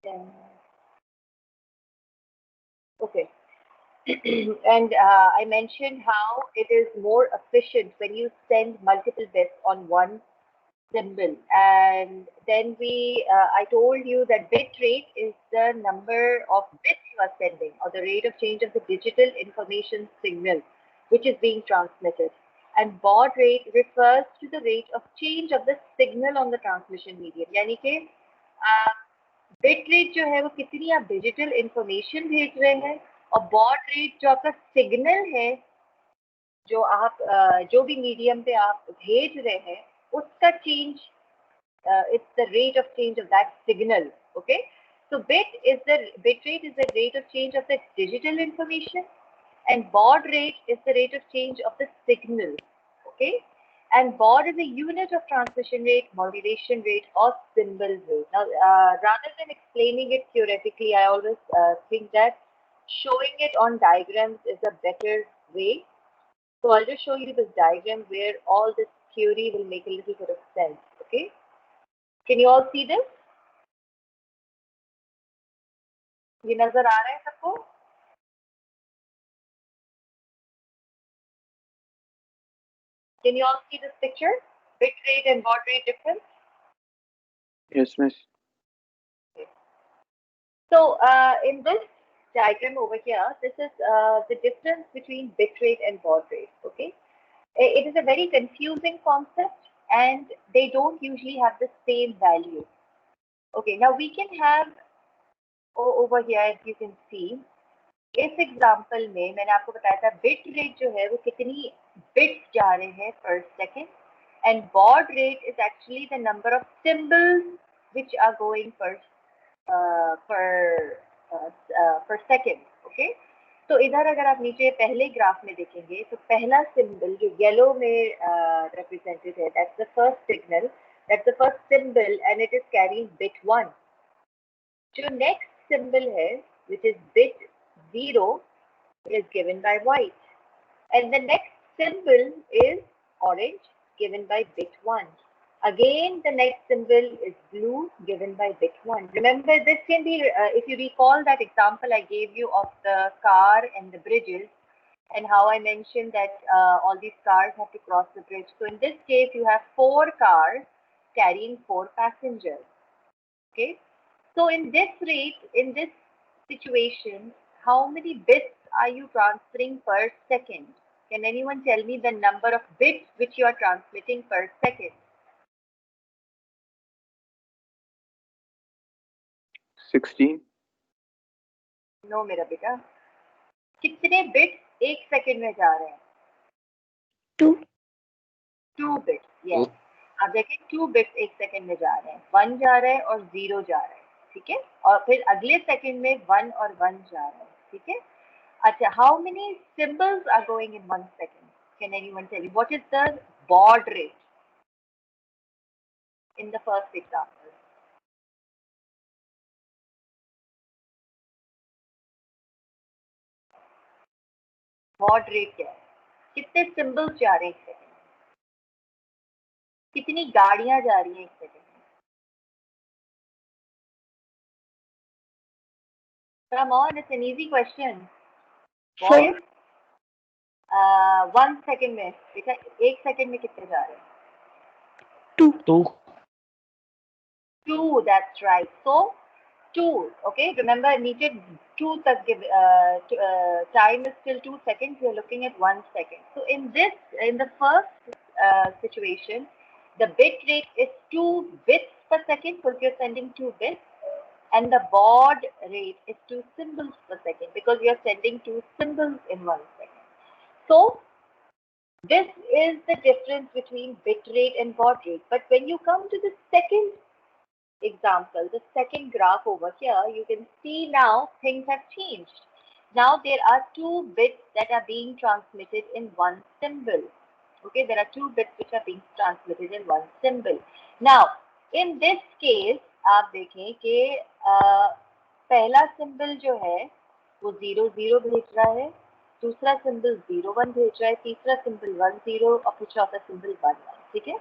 10. Okay. And I mentioned how it is more efficient when you send multiple bits on one symbol. And then I told you that bit rate is the number of bits you are sending, or the rate of change of the digital information signal which is being transmitted. And baud rate refers to the rate of change of the signal on the transmission medium. यानी कि bit rate जो है वो कितनी आप digital information भेज रहे हैं, और बॉड रेट जो आपका सिग्नल है, जो आप जो भी मीडियम पे आप भेज रहे हैं उसका change, it's the rate of change of that signal. Okay, so bit rate is the rate of change of the digital information, and baud rate is the rate of change of the signal. Okay, and baud is a unit of transmission rate, modulation rate, or symbol rate. Now, rather than explaining it theoretically, I always think that showing it on diagrams is a better way. So I'll just show you this diagram where all this theory will make a little bit of sense. Okay, can you all see this? ये नजर आ रहा है सबको? Can you all see this picture? Bit rate and baud rate difference? Yes, miss. Okay. So in this diagram over here, this is the difference between bit rate and baud rate. Okay, it is a very confusing concept, and they don't usually have the same value. Okay, now we can have over here, as you can see, इस example में मैंने आपको बताया था bit rate जो है वो कितनी बिट्स जा रहे हैं पर second, and baud rate is actually the number of symbols which are going per second. Okay, तो इधर अगर आप नीचे पहले ग्राफ में देखेंगे तो पहला सिंबल जो येलो में represented है, that's the first signal, that's the first symbol, and it is carrying bit 1. जो next symbol है, which is bit 0, is given by white, and the next symbol is orange, given by bit 1. Again, the next symbol is blue, given by bit 1. Remember, this can be, if you recall that example I gave you of the car and the bridges, and how I mentioned that all these cars have to cross the bridge. So in this case, you have 4 cars carrying 4 passengers. Okay. So in this situation, how many bits are you transferring per second? Can anyone tell me the number of bits which you are transmitting per second? 16. No, मेरा बेटा. कितने bits एक second में जा रहे हैं? 2 bits. Yes, आप देखें 2 बिट्स एक सेकंड में जा रहे हैं. 1 जा रहा है और 0 जा रहा है. ठीक है, और फिर अगले सेकंड में 1 और 1 जा रहा है. ठीक है. अच्छा, how many symbols are going in 1 second? Can anyone tell me what is the baud rate in the first example? Baud rate क्या है? कितने symbols जा रहे हैं एक सेकंड? कितनी गाड़ियां जा रही हैं एक सेकंड में? Come on, it's an easy question. Boys, 1 second में बेटा, एक सेकंड में कितने जा रहे हैं? 2. 2, that's right. So 2, okay, remember नीचे 2 तक give, time is still 2 seconds, we are looking at 1 second. So in the first situation, the bit rate is 2 bits per second, because you're sending 2 bits, and the baud rate is 2 symbols per second, because you're sending 2 symbols in 1 second. So this is the difference between bit rate and baud rate. But when you come to the second example, the second graph over here, you can see now things have changed. Now there are 2 bits that are being transmitted in one symbol. Okay, there are 2 bits which are being transmitted in one symbol. Now, in this case, आप देखें कि पहला symbol जो है वो 0 0 भेज रहा है, दूसरा symbol 0 1 भेज रहा है, तीसरा symbol 1 0 और फिर चौथा symbol 1 1. ठीक है.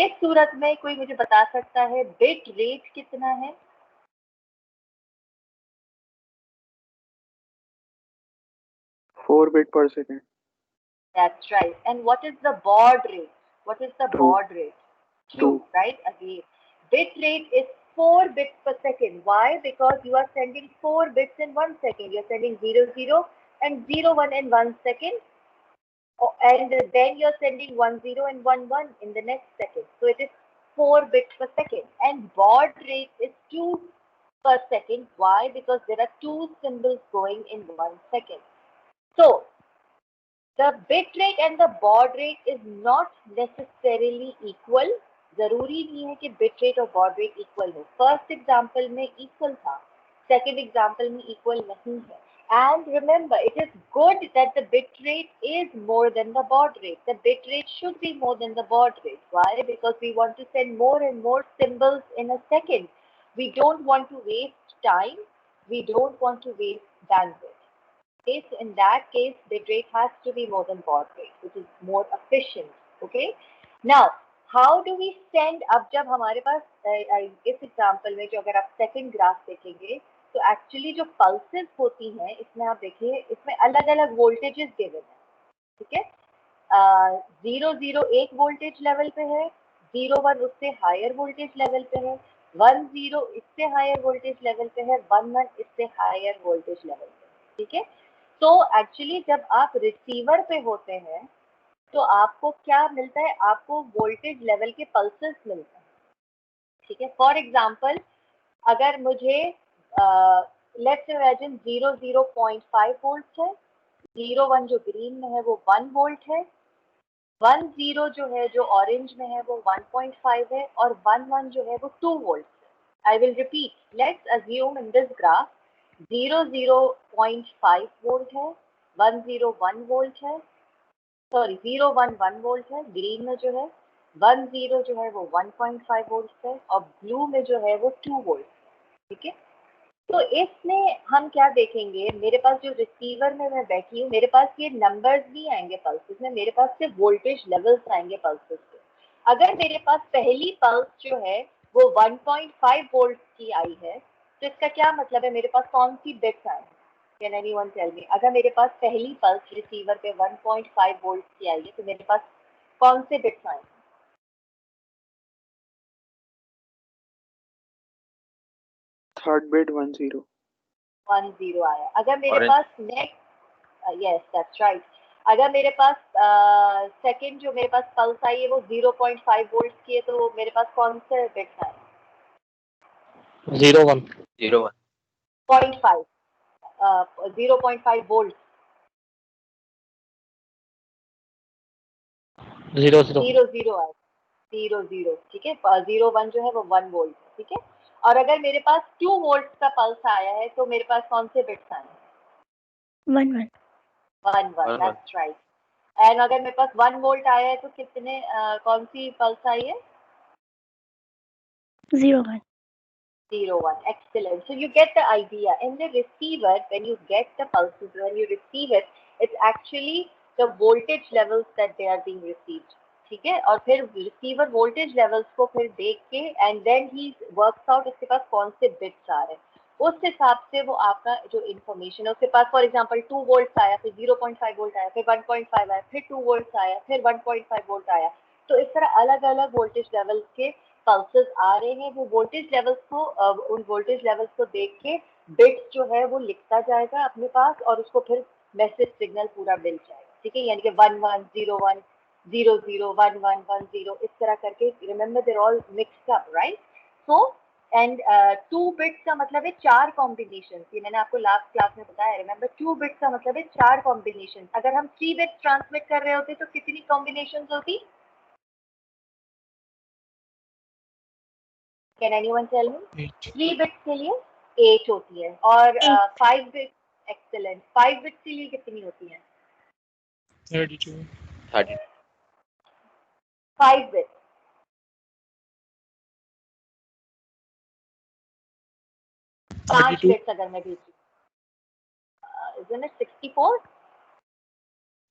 इस सूरत में कोई मुझे बता सकता है बिट रेट कितना है? 4 bit per second. That's right. And what is the baud rate? What is the 2. baud rate? 2, right? Again, bit rate is 4 bits per second. Why? Because you are sending 4 bits in 1 second. You're sending 0, 0 and 0, 1 in 1 second. And then you're sending 1, 0 and 1, 1 in the next second. So it is 4 bits per second. And baud rate is 2 per second. Why? Because there are 2 symbols going in 1 second. So the bit rate and the baud rate is not necessarily equal. जरूरी नहीं है कि bit rate और baud rate equal हो. First example में equal था, second example में equal नहीं है. And remember, it is good that the bit rate is more than the baud rate. The bit rate should be more than the baud rate. Why? Because we want to send more and more symbols in a second. We don't want to waste time. We don't want to waste bandwidth. Okay, so in that case, bit rate has to be more than baud rate, which is more efficient. Okay. Now, how do we send? अब जब हमारे पास इस example में जो अगर आप second graph देखेंगे तो एक्चुअली जो पल्सेस होती हैं इसमें आप देखिए इसमें अलग अलग वोल्टेजेस गिवन है. ठीक है. 0, 0 एक वोल्टेज लेवल पे है, 0, 1 उससे हायर वोल्टेज लेवल पे है, 1, 0 इससे हायर वोल्टेज लेवल पे है, 1, 1 इससे हायर वोल्टेज लेवल पे. ठीक है. तो एक्चुअली जब आप रिसीवर पे होते हैं तो आपको क्या मिलता है? आपको वोल्टेज लेवल के पल्सेस मिलते हैं. ठीक है. फॉर एग्जांपल अगर मुझे लेट्स इमेजिन 0, 0.5 वोल्ट है, 0, 1 जो ग्रीन में है वो 1 वोल्ट है, 1, 0 जो है जो ऑरेंज में है वो 1.5 है और 1, 1 जो है वो 2 वोल्ट है. I will repeat. Let's assume in this graph 0, 0.5 volt है, 1, 0 1 वोल्ट है, सॉरी 0, 1 1 वोल्ट है ग्रीन में जो है, 1, 0 जो है वो 1.5 वोल्ट है और ब्लू में जो है वो 2 वोल्ट. ठीक है. तो इसमें हम क्या देखेंगे? मेरे पास जो रिसीवर में मैं बैठी हूँ मेरे पास ये नंबर्स नहीं आएंगे पल्सेस में, मेरे पास सिर्फ वोल्टेज लेवल्स आएंगे पल्सेस के. अगर मेरे पास पहली पल्स जो है वो 1.5 वोल्ट की आई है तो इसका क्या मतलब है? मेरे पास कौन सी बिट्स आए? Can anyone tell me? अगर मेरे पास पहली पल्स रिसीवर पे 1.5 वोल्ट की आई है तो मेरे पास कौन से बिट्स आए? Third bit 1, 0. 1, 0 आया. अगर मेरे पास नेक्स्ट, यस दैट्स राइट. अगर मेरे पास सेकंड जो मेरे पास पल्स आई है वो 0.5 वोल्ट की है तो मेरे पास कौन से बिट्स आए? 0, 1. 0.5 0.5 वोल्ट. 0, 0. 0, 0 आए. 0, 0. ठीक है. 0, 1 जो है वो 1 वोल्ट. ठीक है. और अगर मेरे पास 2 वोल्ट का पल्स आया है तो मेरे पास कौन से बिट्स आए? 1, 1. 1, 1. That's right. एंड अगर मेरे पास 1 वोल्ट आया है तो कितने कौन सी पल्स आई है? 0, 1. 0, 1. Excellent. So you get the idea. In the receiver, when you get the pulses, when you receive it, it's actually the voltage levels that they are being received. ठीक है. और फिर रिसीवर वोल्टेज लेवल्स को फिर देख के and then he works out उसके पास कौन से बिट्स आ रहे हैं, उस हिसाब से वो आपका जो इन्फॉर्मेशन है उसके पास फॉर एग्जांपल 2 वोल्ट आया, फिर 0.5 वोल्ट आया, फिर 1.5 आया, फिर 2 वोल्ट आया, फिर 1.5 वोल्ट आया. तो इस तरह अलग अलग वोल्टेज लेवल्स के पल्सेस आ रहे हैं. वो वोल्टेज लेवल्स को उन वोल्टेज लेवल्स को देख के बिट्स जो है वो लिखता जाएगा अपने पास और उसको फिर मैसेज सिग्नल पूरा मिल जाएगा. ठीक है. यानी कि 1, 1, 0, 1, 0, 0, 1, 1, 1, 0 इस तरह करके. Remember they're all mixed up, right? So and 2 bits का मतलब है 4 कॉम्बिनेशन. ये मैंने आपको लास्ट क्लास में बताया. रिमेंबर 2 बिट्स का मतलब है 4 कॉम्बिनेशन. अगर हम 3 बिट्स ट्रांसमिट कर रहे होते तो कितनी कॉम्बिनेशंस होती? Can anyone tell me? 3 bits के लिए 8 होती है और 5 बिट्स. एक्सेलेंट. 5 बिट्स के लिए कितनी होती है? 32. 5 बिट्स. पांच 32. बिट्स अगर मैं भेजूं, isn't it 64?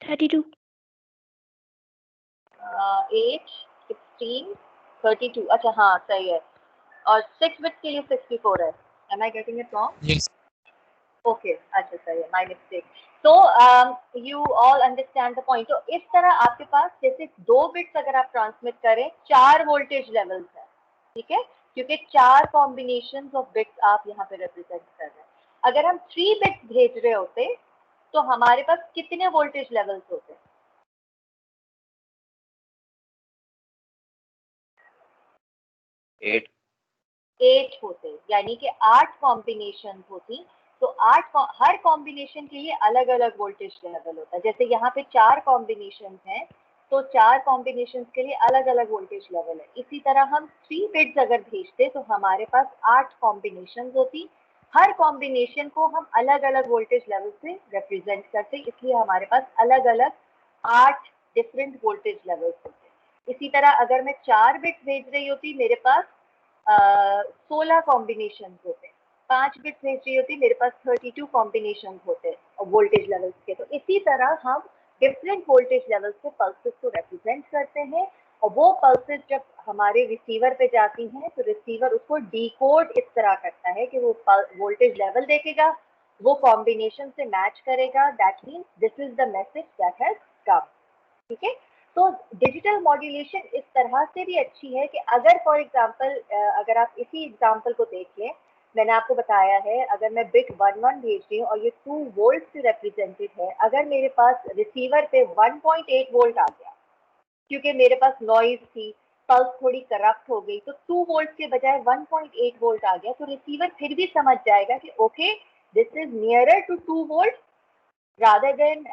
32. 8, 16, 32. अच्छा हाँ सही है. और 6 बिट्स के लिए 64 है. Am I getting it wrong? Yes. Okay, अच्छा सही है, माय मिस्टेक। तो you all understand the point. तो इस तरह आपके पास जैसे 2 बिट्स अगर आप ट्रांसमिट करें, 4 वोल्टेज लेवल्स है, ठीक है, क्योंकि 4 कॉम्बिनेशन ऑफ बिट्स आप यहाँ पे रिप्रेजेंट कर रहे हैं। अगर हम 3 बिट्स भेज रहे होते तो हमारे पास कितने वोल्टेज लेवल्स होते? 8। 8 होते, यानी कि 8 कॉम्बिनेशन होती। तो हर कॉम्बिनेशन के लिए अलग अलग वोल्टेज लेवल होता है। जैसे यहाँ पे 4 कॉम्बिनेशन हैं, तो 4 कॉम्बिनेशन के लिए अलग अलग वोल्टेज लेवल है। इसी तरह हम 3 बिट्स अगर भेजते तो हमारे पास 8 कॉम्बिनेशन होती। हर कॉम्बिनेशन को हम अलग अलग वोल्टेज लेवल से रिप्रेजेंट करते, इसलिए हमारे पास अलग अलग 8 डिफरेंट वोल्टेज लेवल्स होते। इसी तरह अगर मैं 4 बिट्स भेज रही होती, मेरे पास 16 कॉम्बिनेशन होते। 5 बिट्स भेज रही होती, मेरे पास 32 कॉम्बिनेशन होते वोल्टेज लेवल्स के। तो इसी तरह हम डिफरेंट वोल्टेज लेवल्स से पल्सेस को रिप्रेजेंट करते हैं, और वो पल्सेस जब हमारे रिसीवर पे जाती हैं तो रिसीवर उसको डिकोड इस तरह करता है कि वो वोल्टेज लेवल देखेगा, वो कॉम्बिनेशन से मैच करेगा, that means this is the message that has come. ठीक है, तो डिजिटल मॉड्यूलेशन इस तरह से भी अच्छी है कि अगर फॉर एग्जांपल अगर आप इसी एग्जांपल को देख लें, मैंने आपको बताया है अगर मैं बिट 1 1 भेज रही हूँ और ये 2 वोल्ट से रिप्रेजेंटेड है, अगर मेरे पास रिसीवर पे 1.8 वोल्ट आ गया क्योंकि मेरे पास नॉइज थी, पल्स थोड़ी करप्ट हो गई, तो 2 वोल्ट के बजाय 1.8 वोल्ट आ गया, तो रिसीवर फिर भी समझ जाएगा कि okay this is nearer to 2 volt rather than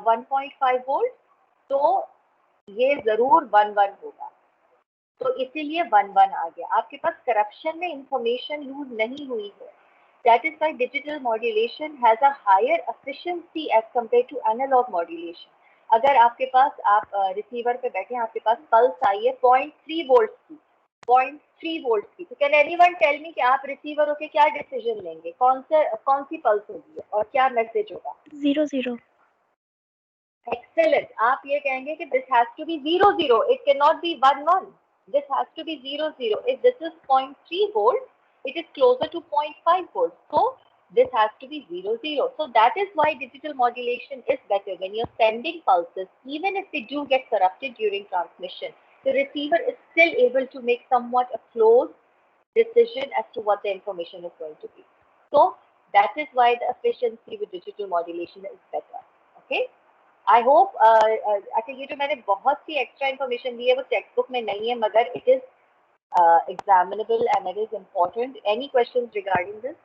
1.5 volt, तो ये जरूर 1 1 होगा। तो इसीलिए 1 1 आ गया, आपके पास करप्शन में इंफॉर्मेशन लूज नहीं हुई है। That is why digital modulation has a higher efficiency as compared to analogue modulation. अगर आपके पास आप रिसीवर पे बैठे हैं, आपके पास पल्स आई है 0.3 वोल्ट की, 0.3 वोल्ट की, तो कैन एनीवन टेल मी कि आप रिसीवर होके क्या डिसीजन लेंगे, कौन सी पल्स होगी और क्या मैसेज होगा? 0 0. Excellent. आप ये कहेंगे कि this has to be 0 0. It cannot be 1 1. This has to be 0 0. If this is 0.3 volt, it is closer to 0.5 volt. So this has to be 0 0. So that is why digital modulation is better when you're sending pulses, even if they do get corrupted during transmission. The receiver is still able to make somewhat a close decision as to what the information is going to be. So that is why the efficiency with digital modulation is better. Okay. I hope अच्छा, ये जो मैंने बहुत सी extra information दी है वो text book में नहीं है, मगर it is examinable and it is important. Any questions regarding this?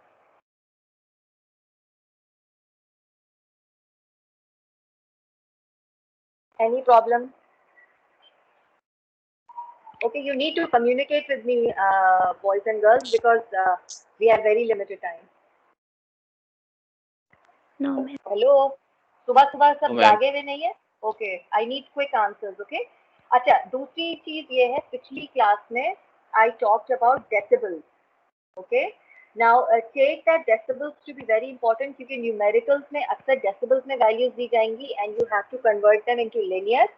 Any problem? Okay, you need to communicate with me, boys and girls, because we have very limited time. No, ma'am. Hello, सुबह सुबह सब ma'am. जागे हुए नहीं है? Okay, I need quick answers. Okay, अच्छा, दूसरी चीज ये है, पिछली क्लास में I talked about decibels. Okay, now take that decibels to be very important, क्योंकि न्यूमेरिकल्स में अक्सर डेसिबल्स में वैल्यूज दी जाएंगी and you have to convert them into linear,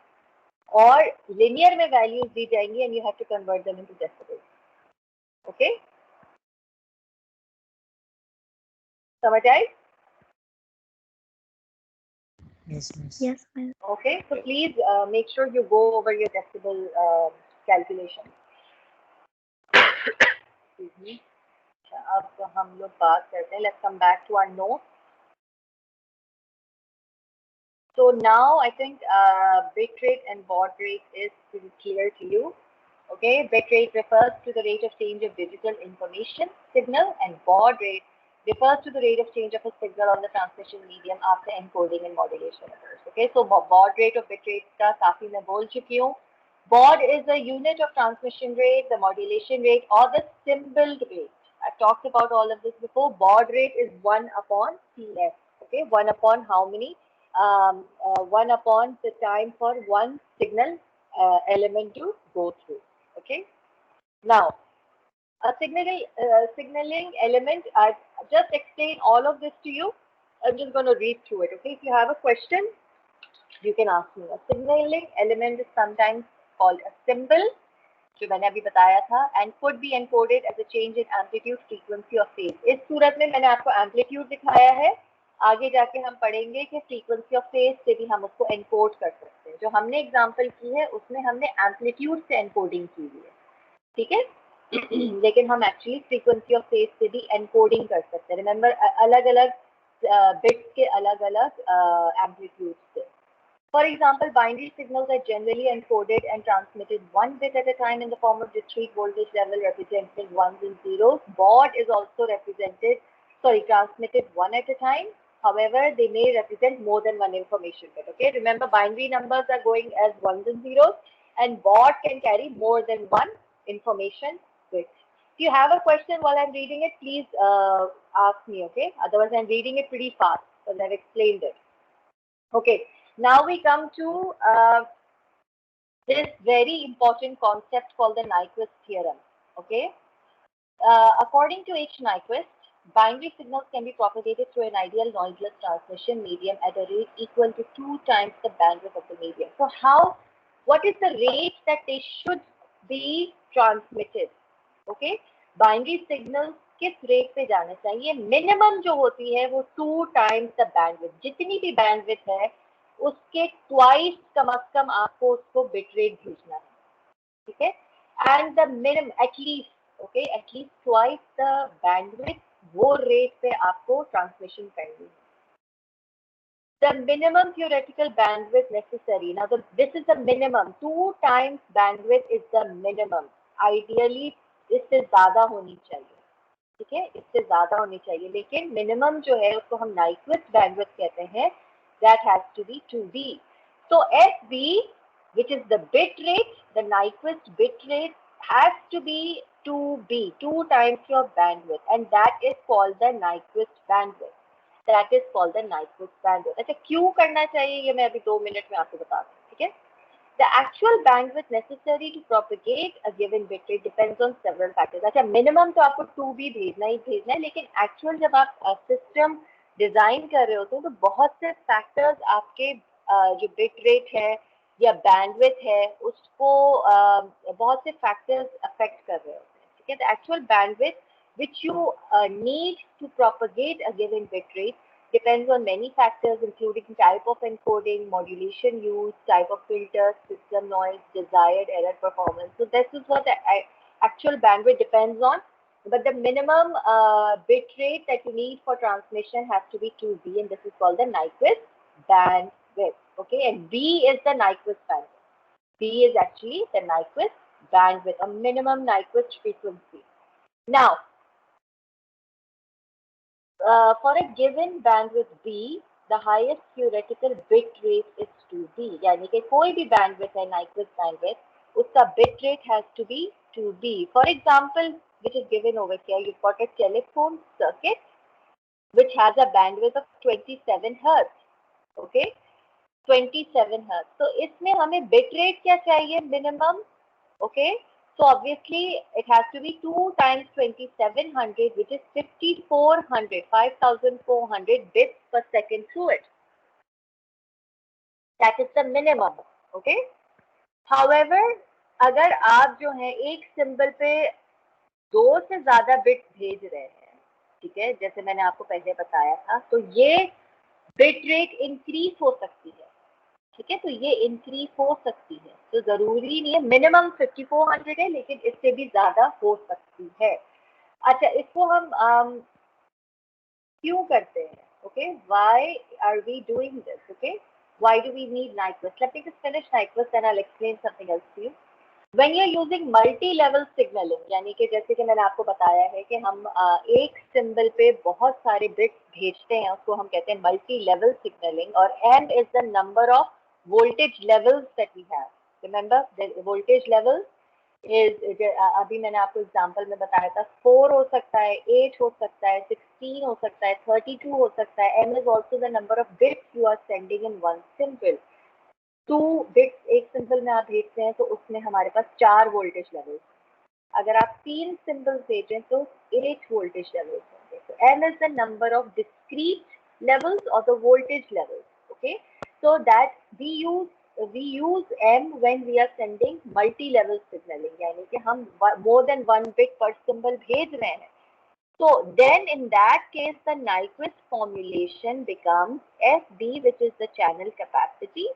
और लिनियर में वैल्यूज दी जाएंगी and you have to convert them into decibels. Okay, समझ आई? Yes, miss. Yes, ma'am. Okay, so please make sure you go over your decibel calculation. Excuse me. अब हम लोग बात करते हैं, let's come back to our notes. So now I think bit rate and baud rate is pretty clear to you. Okay, bit rate refers to the rate of change of digital information signal, and baud rate refers to the rate of change of a signal on the transmission medium after encoding and modulation occurs. Okay, so baud rate और bit rate का काफी मैं बोल चुकी हूँ. Baud is a unit of transmission rate, the modulation rate, or the symbol rate. I've talked about all of this before. Baud rate is 1 upon CS. Okay, 1 upon how many? 1 upon the time for one signal element to go through. Okay, now a signaling element, I've just explained all of this to you. I'm just going to read through it. Okay, if you have a question, you can ask me. A signaling element is sometimes called a symbol, जो मैंने अभी बताया था, and could be encoded as a change in amplitude, frequency और phase. इस सूरत में मैंने आपको एम्पलीट्यूड दिखाया है, आगे जाके हम पढ़ेंगे कि फ्रीक्वेंसी और फेज से भी हम उसको एनकोड कर सकते हैं। जो हमने एग्जांपल की है उसमें हमने एम्पलीट्यूड से एनकोडिंग की हुई है, ठीक है। लेकिन हम एक्चुअली फ्रीक्वेंसी और फेज से भी एनकोडिंग कर सकते हैं। रिमेंबर, अलग अलग बिट्स के अलग अलग एम्पलीट्यूड से। For example, binary signals are generally encoded and transmitted one bit at a time in the form of discrete voltage level representing ones and zeros. Baud is also transmitted one at a time. However, they may represent more than one information bit. Okay, remember binary numbers are going as ones and zeros, and baud can carry more than one information bit. If you have a question while I'm reading it, please ask me. Okay, otherwise I'm reading it pretty fast because I've explained it. Okay, now we come to this very important concept called the Nyquist theorem. Okay, according to H. Nyquist, binary signals can be propagated through an ideal noiseless transmission medium at a rate equal to 2 times the bandwidth of the medium. So what is the rate that they should be transmitted? Okay, binary signals किस rate पे जाना चाहिए? Minimum जो होती है वो 2 times the bandwidth, जितनी भी बैंडविथ है उसके ट्वाइस कम अज कम आपको उसको बिट रेट भेजना है, ठीक है। And the minimum at least twice the bandwidth, वो रेट पे आपको ट्रांसमिशन करनी है। The minimum theoretical bandwidth necessary. Now, this is the minimum. 2 times bandwidth is the minimum. Ideally, इससे ज्यादा होनी चाहिए, ठीक है, इससे ज्यादा होनी चाहिए, लेकिन मिनिमम जो है उसको हम नाइक्विस्ट बैंडविड्थ कहते हैं, that has to be 2B. So SB, which is the bit rate, the Nyquist bit rate has to be 2B, 2 times your bandwidth, and that is called the Nyquist bandwidth. That is called the Nyquist bandwidth. अच्छा, क्यों करना चाहिए ये मैं अभी 2 minute में आपको बता दूँ, ठीक है। The actual bandwidth necessary to propagate a given bit rate depends on several factors. अच्छा, मिनिमम तो आपको 2B भेजना ही भेजना है, लेकिन एक्चुअल जब आप सिस्टम डिजाइन कर रहे होते हैं तो बहुत से फैक्टर्स आपके जो बिट रेट है या बैंडविड्थ है उसको बहुत से फैक्टर्स अफेक्ट कर रहे होते हैं, ठीक है। The actual bandwidth which you need to propagate a given bit rate depends on many factors, including type of encoding, modulation used, type of filter, system noise, desired error performance. So this is what the actual bandwidth depends on. But the minimum bit rate that you need for transmission has to be 2B, and this is called the Nyquist bandwidth. Okay, and B is the Nyquist bandwidth. B is actually the Nyquist bandwidth, a minimum Nyquist frequency. Now, for a given bandwidth B, the highest theoretical bit rate is 2B. यानी कि कोई भी bandwidth है Nyquist bandwidth, उसका bit rate has to be 2B. For example, which is given over here, you've got a telephone circuit which has a bandwidth of 27 hertz. Okay, 27 hertz. तो इसमें हमें bit rate क्या चाहिए minimum? Okay. So obviously it has to be 2 times 2700, which is 5400 bits per second through it. That is the minimum. Okay. However, अगर आप जो है एक सिंबल पे 2 से ज्यादा बिट भेज रहे हैं, ठीक है, जैसे मैंने आपको पहले बताया था, तो ये बिट रेट इंक्रीज हो सकती है, ठीक है, तो ये इंक्रीज हो सकती है, तो जरूरी नहीं है, मिनिमम 5400 है, लेकिन इससे भी ज्यादा हो सकती है। अच्छा, इसको हम क्यों करते हैं? Okay, why are we doing this? Okay, why do we need Nyquist? Let me just finish Nyquist and I'll explain something else to you. When you're using multi-level signaling, यानी कि जैसे कि मैंने आपको बताया है कि हम एक सिंबल पे बहुत सारे बिट्स भेजते हैं, उसको हम कहते हैं multi-level signaling, और M is the number of voltage levels that we have. Remember, the voltage level is अभी मैंने आपको एग्जांपल में बताया था, 4 हो सकता है, 8 हो सकता है, 16 हो सकता है, 32 हो सकता है. M is also the number of bits you are sending in one symbol. 2 bits एक सिंबल में आप भेजते हैं तो उसमें हमारे पास 4 वोल्टेज लेवल्स. अगर आप 3 सिंबल्स भेजें तो 8 वोल्टेज लेवल्स होंगे. तो M is the number of discrete levels or the voltage levels. Okay, so that we use we use M when we are sending multi-level signaling, यानी कि हम more than one bit per symbol भेज रहे हैं. So then in that case the Nyquist formulation becomes FB, which is the channel capacity,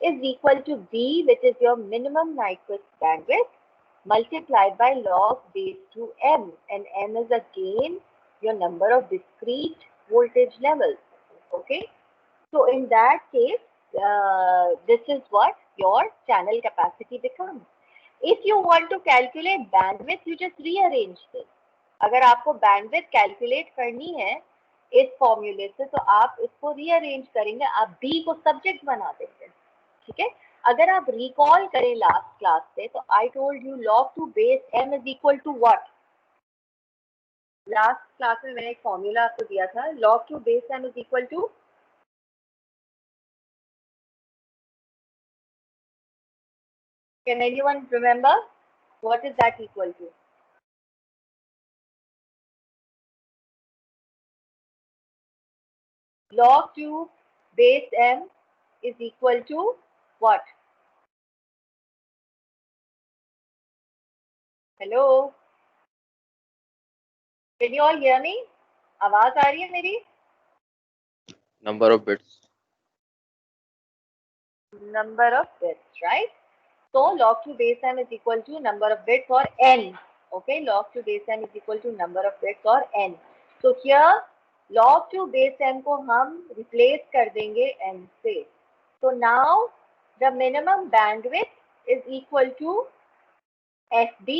is equal to B, which is your minimum Nyquist bandwidth, multiplied by log base to M, and M is again your number of discrete voltage levels. Okay, so in that case this is what your channel capacity becomes. If you want to calculate bandwidth, you just rearrange this. अगर आपको bandwidth calculate करनी है इस फॉर्मूले से तो आप इसको रीअरेंज करेंगे, आप बी को सब्जेक्ट बना देंगे. ठीक है, अगर आप रिकॉल करें लास्ट क्लास से तो I told you log to base m is equal to what. Last class में मैंने एक फॉर्मूला आपको दिया था, log to base m is equal to, can anyone remember what is that equal to? Log 2 base m is equal to what? Hello, can you all hear me? आवाज आ रही है मेरी? Number of bits. Number of bits, right? So log 2 base m is equal to number of bits or n. Okay, log 2 base m is equal to number of bits or n. So here log 2 base m को हम replace कर देंगे n से. So now the minimum bandwidth is equal to FB,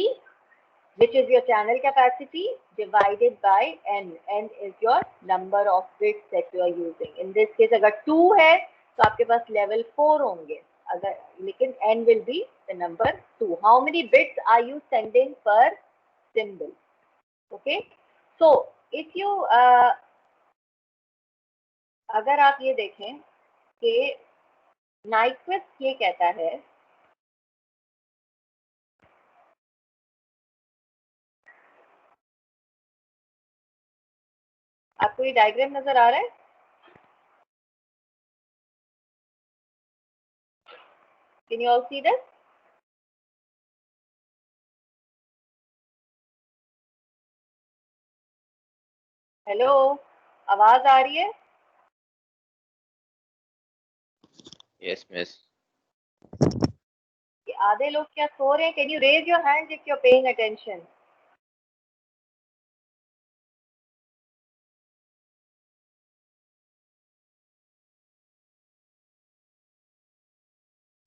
which is your channel capacity, divided by n. n is your number of bits that you are using. In this case अगर 2 है तो आपके पास level 4 होंगे, अगर लेकिन n will be the number 2. How many bits are you sending per symbol? Okay, so if you अगर आप ये देखें कि Nyquist ये कहता है आपको ये डायग्राम नजर आ रहा है? Can you all see this? Hello, आवाज आ रही है? Yes, miss. आधे लोग क्या सो रहे हैं? Can you raise your hand if you're paying attention?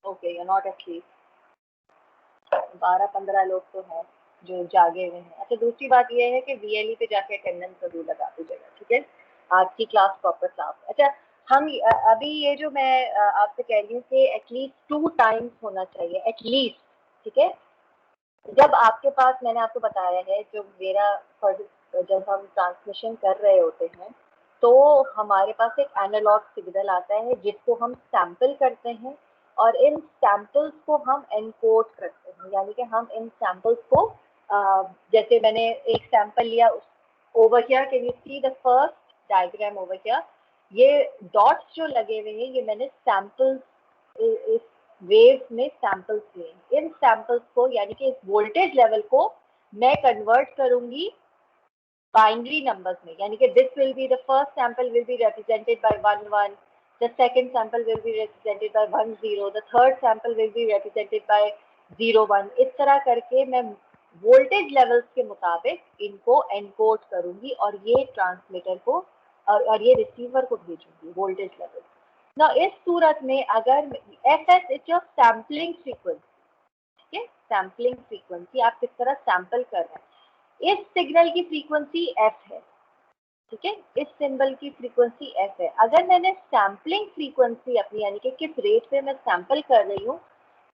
Okay, you're not asleep. 12-15 लोग तो हैं जो जागे हुए हैं. अच्छा, दूसरी बात ये है कि VLE पे जाके अटेंडेंस जरूर लगा दीजिएगा. ठीक है, आज की क्लास प्रॉपर क्लास. अच्छा, हम अभी ये जो मैं आपसे कह रही हूँ कि एटलीस्ट 2 टाइम्स होना चाहिए एटलीस्ट. ठीक है, जब आपके पास, मैंने आपको बताया है, जो मेरा जब हम ट्रांसमिशन कर रहे होते हैं तो हमारे पास एक एनालॉग सिग्नल आता है जिसको हम सैंपल करते हैं और इन सैंपल्स को हम एनकोड करते हैं. यानी कि हम इन सैंपल्स को जैसे मैंने एक सैंपल लिया over here, can you see the first diagram over here? ये डॉट्स जो लगे हुए हैं ये मैंने सैंपल्स, इस वेव्स में सैंपल्स लिए. इन सैंपल्स को यानी कि इस वोल्टेज लेवल को मैं कन्वर्ट करूंगी बाइनरी नंबर्स में. यानी कि this will be the first sample will be represented by 1 1, the second sample will be represented by 1 0, the third sample will be represented by 0 1. इस तरह करके मैं वोल्टेज लेवल्स के मुताबिक इनको एनकोड करूंगी और ये ट्रांसमीटर को और ये रिसीवर को भेजूंगी वोल्टेज लेवल. ना इस सूरत में अगर fs is your sampling frequency. ठीक है, सैम्पलिंग फ्रीक्वेंसी, आप किस तरह सैंपल कर रहे हैं. इस सिग्नल की फ्रीक्वेंसी f है. ठीक है, इस सिंबल की फ्रीक्वेंसी f है. अगर मैंने सैम्पलिंग फ्रीक्वेंसी अपनी यानी कि किस रेट पे मैं सैंपल कर रही हूँ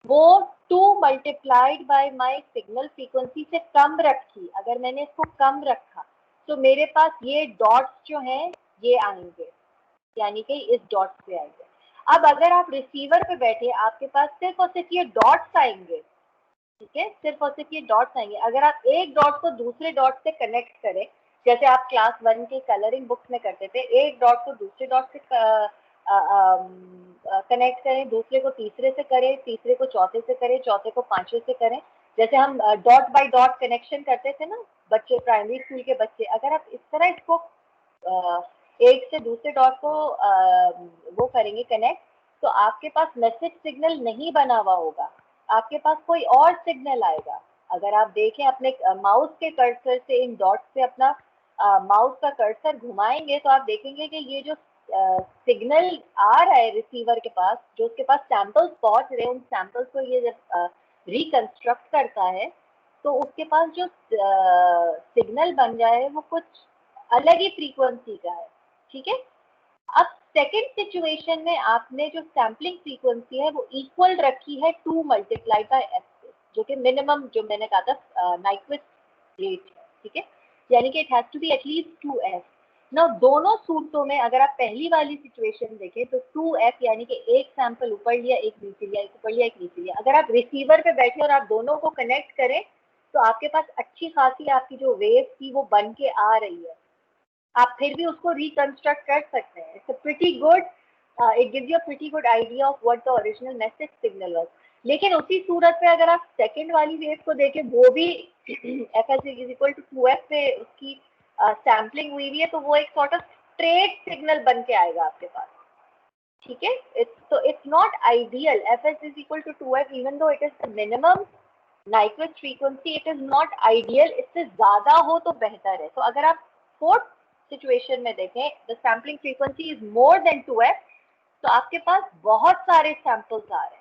वो 2 multiplied by my signal frequency से कम रखी, अगर मैंने इसको कम रखा तो मेरे पास ये डॉट्स जो हैं ये आएंगे, यानी कि इस डॉट से आएंगे. अब अगर आप रिसीवर पे बैठे आपके पास सिर्फ और सिर्फ ये डॉट्स आएंगे. ठीक है, सिर्फ और सिर्फ ये डॉट्स आएंगे. अगर आप एक डॉट को दूसरे डॉट से कनेक्ट करें, जैसे आप क्लास 1 के कलरिंग बुक्स में करते थे, एक डॉट को दूसरे डॉट से कनेक्ट करें, दूसरे को तीसरे से करें, तीसरे को चौथे से करें, चौथे को पांचवे से करें। जैसे हम डॉट बाय डॉट कनेक्शन करते थे ना बच्चे, प्राइमरी स्कूल के बच्चे, अगर आप इस तरह इसको एक से दूसरे डॉट को वो करेंगे कनेक्ट, तो आपके पास मैसेज सिग्नल नहीं बना हुआ होगा, आपके पास कोई और सिग्नल आएगा। अगर आप देखें अपने माउस के कर्सर से इन डॉट से अपना माउस का कर्सर घुमाएंगे तो आप देखेंगे कि ये जो सिग्नल आ रहा है रिसीवर के पास, जो उसके पास सैंपल्स पहुंच रहे हैं, उन सैंपल्स को ये जब रिकंस्ट्रक्ट करता है तो उसके पास जो सिग्नल बन रहा है वो कुछ अलग ही फ्रीक्वेंसी का है। ठीक है, अब सेकेंड सिचुएशन में आपने जो सैम्पलिंग फ्रीक्वेंसी है वो इक्वल रखी है 2 मल्टीप्लाई बाय एफ से, जो कि मिनिमम जो मैंने कहा था नाइक्विस्ट रेट है। ठीक है, यानी कि it has to be at least 2f। ना दोनों सूरतों में अगर आप पहली वाली सिचुएशन देखें तो 2f यानी कि एक सैंपल ऊपर लिया एक नीचे लिया, एक ऊपर लिया एक नीचे लिया। अगर आप रिसीवर पे बैठे और आप दोनों को कनेक्ट करें तो आपके पास अच्छी खासी आपकी जो वेव थी वो बन के आ रही है, आप फिर भी उसको रिकंस्ट्रक्ट कर सकते हैं। It's pretty good, it gives you a pretty good idea of what the original message signal was. लेकिन उसी सूरत में अगर आप सेकंड वाली वेव को देखें, वो भी F S is equal to 2f पे उसकी सैम्पलिंग हुई है, तो वो एक सॉर्ट ऑफ स्ट्रेट सिग्नल बन के आएगा आपके पास। ठीक है, it's not ideal. F S is equal to 2f even though it is the minimum Nyquist frequency, it is not ideal. इससे ज्यादा हो तो बेहतर है। तो अगर आप फोर्थ सिचुएशन में देखें, the sampling frequency is more than 2f, तो आपके पास बहुत सारे सैंपल्स आ रहे हैं।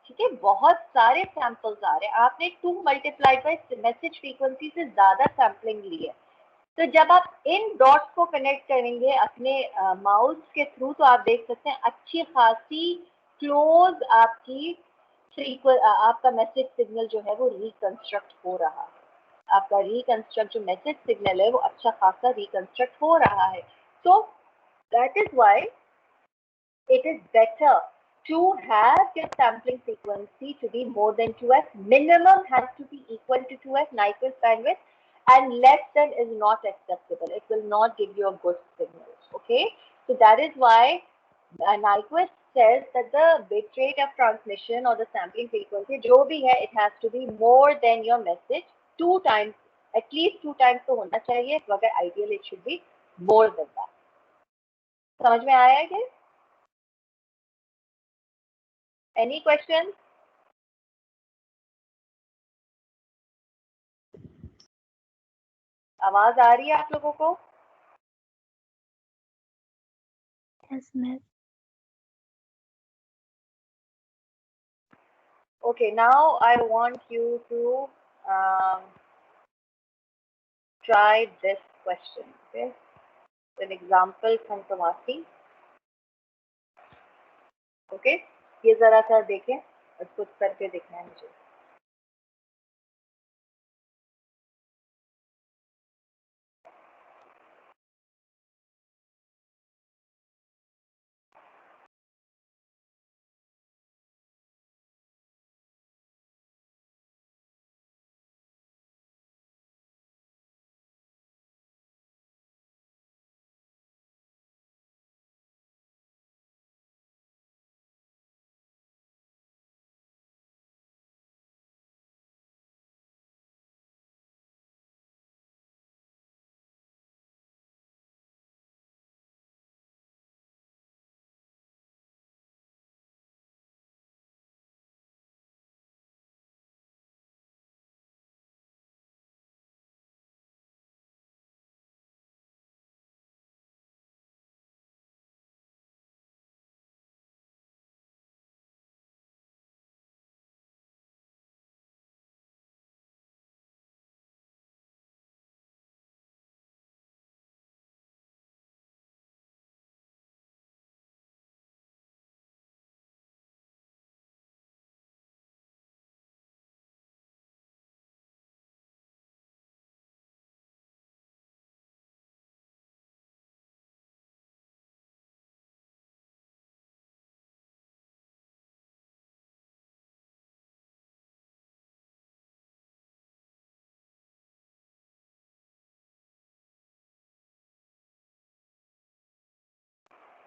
ठीक है, बहुत सारे सैंपल्स आ रहे हैं, आपने 2 मल्टीप्लाइड बाय मैसेज फ्रीक्वेंसी से ज्यादा सैम्पलिंग ली है। तो जब आप इन डॉट्स को कनेक्ट करेंगे अपने माउस के थ्रू तो आप देख सकते हैं अच्छी खासी क्लोज आपकी आपका मैसेज सिग्नल जो है वो रिकंस्ट्रक्ट हो रहा है। आपका रिकंस्ट्रक्ट जो मैसेज सिग्नल है वो अच्छा खासा रिकंस्ट्रक्ट हो रहा है। So that is why it is better to have your sampling frequency to be more than 2f. Minimum has to be equal to 2f Nyquist bandwidth, and less than is not acceptable. It will not give you a good signal. Okay, so that is why Nyquist says that the bit rate of transmission or the sampling frequency, जो भी है, it has to be more than your message 2 times, at least 2 times तो होना चाहिए, मगर ideal it should be more than that. समझ में आया क्या? Any questions? आवाज आ रही है आप लोगों को? Yes, miss. Okay, now I want you to try this question. Okay, an example from Tomasi. Okay, ये जरा सा देखें और खुद करके देखना है मुझे।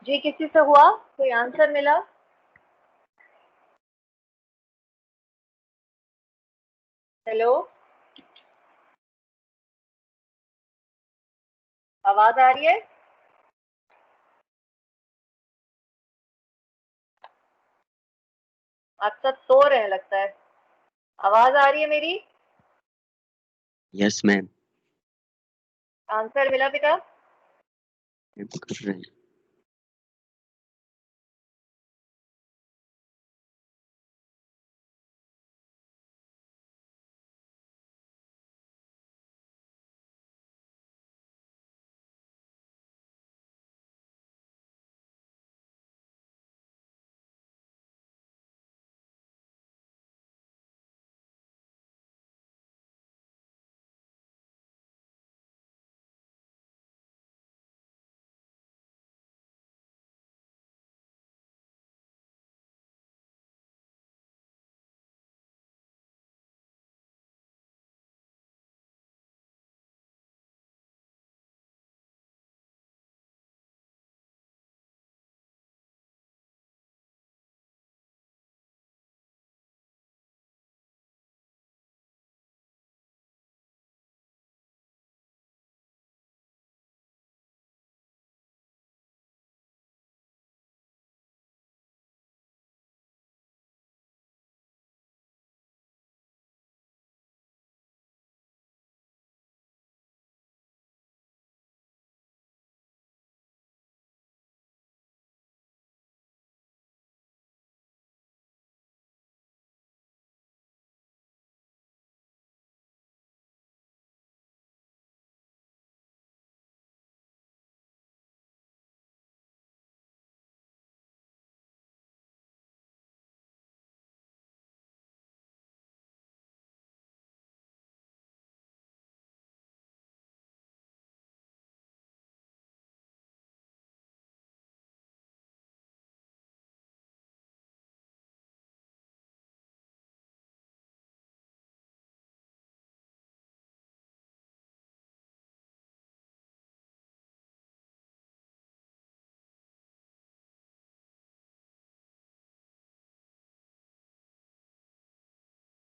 जी किसी से हुआ, कोई आंसर मिला? हेलो, आवाज आ रही है? आप सब सो रहे हैं लगता है। आवाज आ रही है मेरी? यस मैम, आंसर मिला बेटा? कर रहे हैं।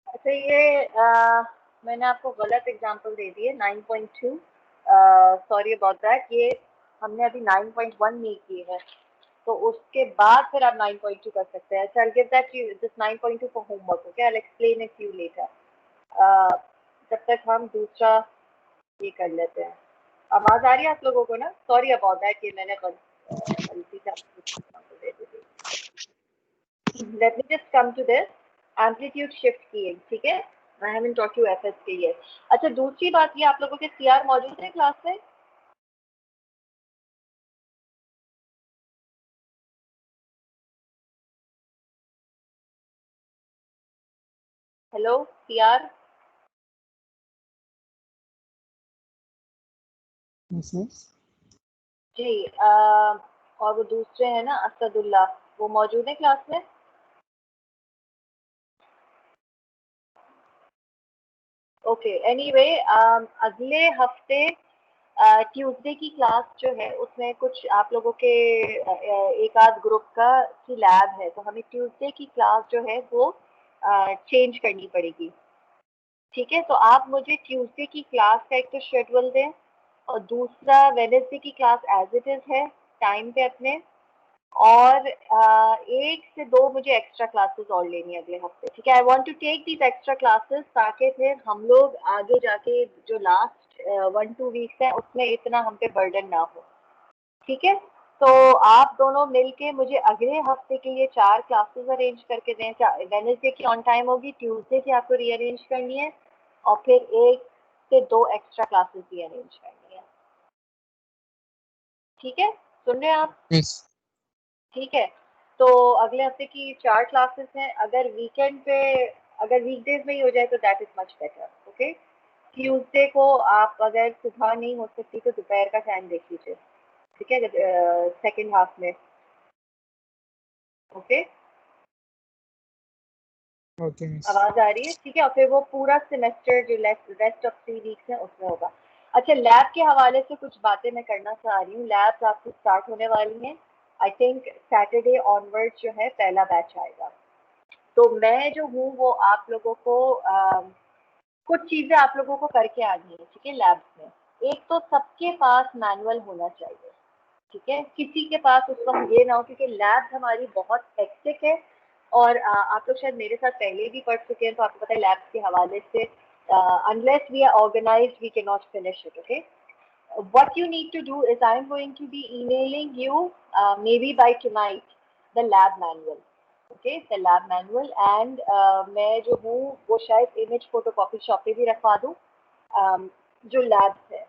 अच्छा ये मैंने आपको गलत एग्जांपल दे दी है 9.2। सॉरी अबाउट दैट, ये हमने अभी 9.1 नहीं की है, तो उसके बाद फिर आप 9.2 कर सकते हैं। I'll give that to you, this 9.2 for homework, okay? I'll explain it to you later. जब तक हम दूसरा ये कर लेते हैं। आवाज आ रही है आप लोगों को ना? सॉरी अबाउट दैट, ये मैंने गलती से आपको एग्जांपल दे दी थी। Let me just come to this amplitude shift keying, ठीक है? I haven't taught you FSK yet. अच्छा दूसरी बात, ये आप लोगों के CR मौजूद है क्लास में? Hello CR? Yes, yes. जी और वो दूसरे हैं ना असदुल्ला, वो मौजूद है क्लास में? ओके एनीवे, अगले हफ्ते ट्यूसडे की क्लास जो है उसमें कुछ आप लोगों के एक आध ग्रुप का की लैब है, तो हमें ट्यूसडे की क्लास जो है वो चेंज करनी पड़ेगी। ठीक है, तो आप मुझे ट्यूसडे की क्लास का एक तो शेड्यूल दें, और दूसरा वेडनेसडे की क्लास एज इट इज है टाइम पे अपने, और एक से दो मुझे एक्स्ट्रा क्लासेस और लेनी है अगले हफ्ते। ठीक है, I want to take these extra classes ताकि फिर हम लोग आगे जाके जो लास्ट 1-2 वीक्स है उसमें इतना हम पे बर्डन ना हो। ठीक है, तो आप दोनों मिलके मुझे अगले हफ्ते के लिए 4 क्लासेस अरेंज करके दें। वेडनेसडे की ऑन टाइम होगी, ट्यूसडे की आपको रीअरेंज करनी है, और फिर एक से दो एक्स्ट्रा क्लासेस भी अरेंज करनी है। ठीक है, सुन रहे हैं आप? Yes. ठीक है, तो अगले हफ्ते की 4 क्लासेस हैं। अगर वीकेंड पे, अगर वीकडेज में ही हो जाए तो that is much better. Okay, Tuesday को आप अगर सुबह नहीं हो सकती तो दोपहर का टाइम देख लीजिए। ठीक है, सेकेंड हाफ में। Okay, Okay, miss. आवाज आ रही है? ठीक है, और फिर वो पूरा सेमेस्टर जो रेस्ट ऑफ 3 वीक्स है उसमें होगा। अच्छा, लैब के हवाले से कुछ बातें मैं करना चाह रही हूँ। लैब्स आपकी स्टार्ट होने वाली हैं आई थिंक सैटरडे ऑनवर्ड जो है पहला बैच आएगा। तो मैं जो हूँ वो आप लोगों को कुछ चीजें आप लोगों को करके आनी है, ठीक है, लैब्स में। एक तो सबके पास मैनुअल होना चाहिए, ठीक है, किसी के पास उस वक्त ये ना हो, क्योंकि लैब हमारी बहुत हेक्टिक है। और आप लोग शायद मेरे साथ पहले भी पढ़ चुके हैं, तो आपको पता है लैब्स के हवाले से unless we are organized we cannot finish it, okay? What you need to do is I'm going to be emailing you maybe by tonight the lab manual, okay, the lab manual, and मैं जो हूँ वो शायद image photocopy shop पे भी रखवा दूँ, जो लैब्स है,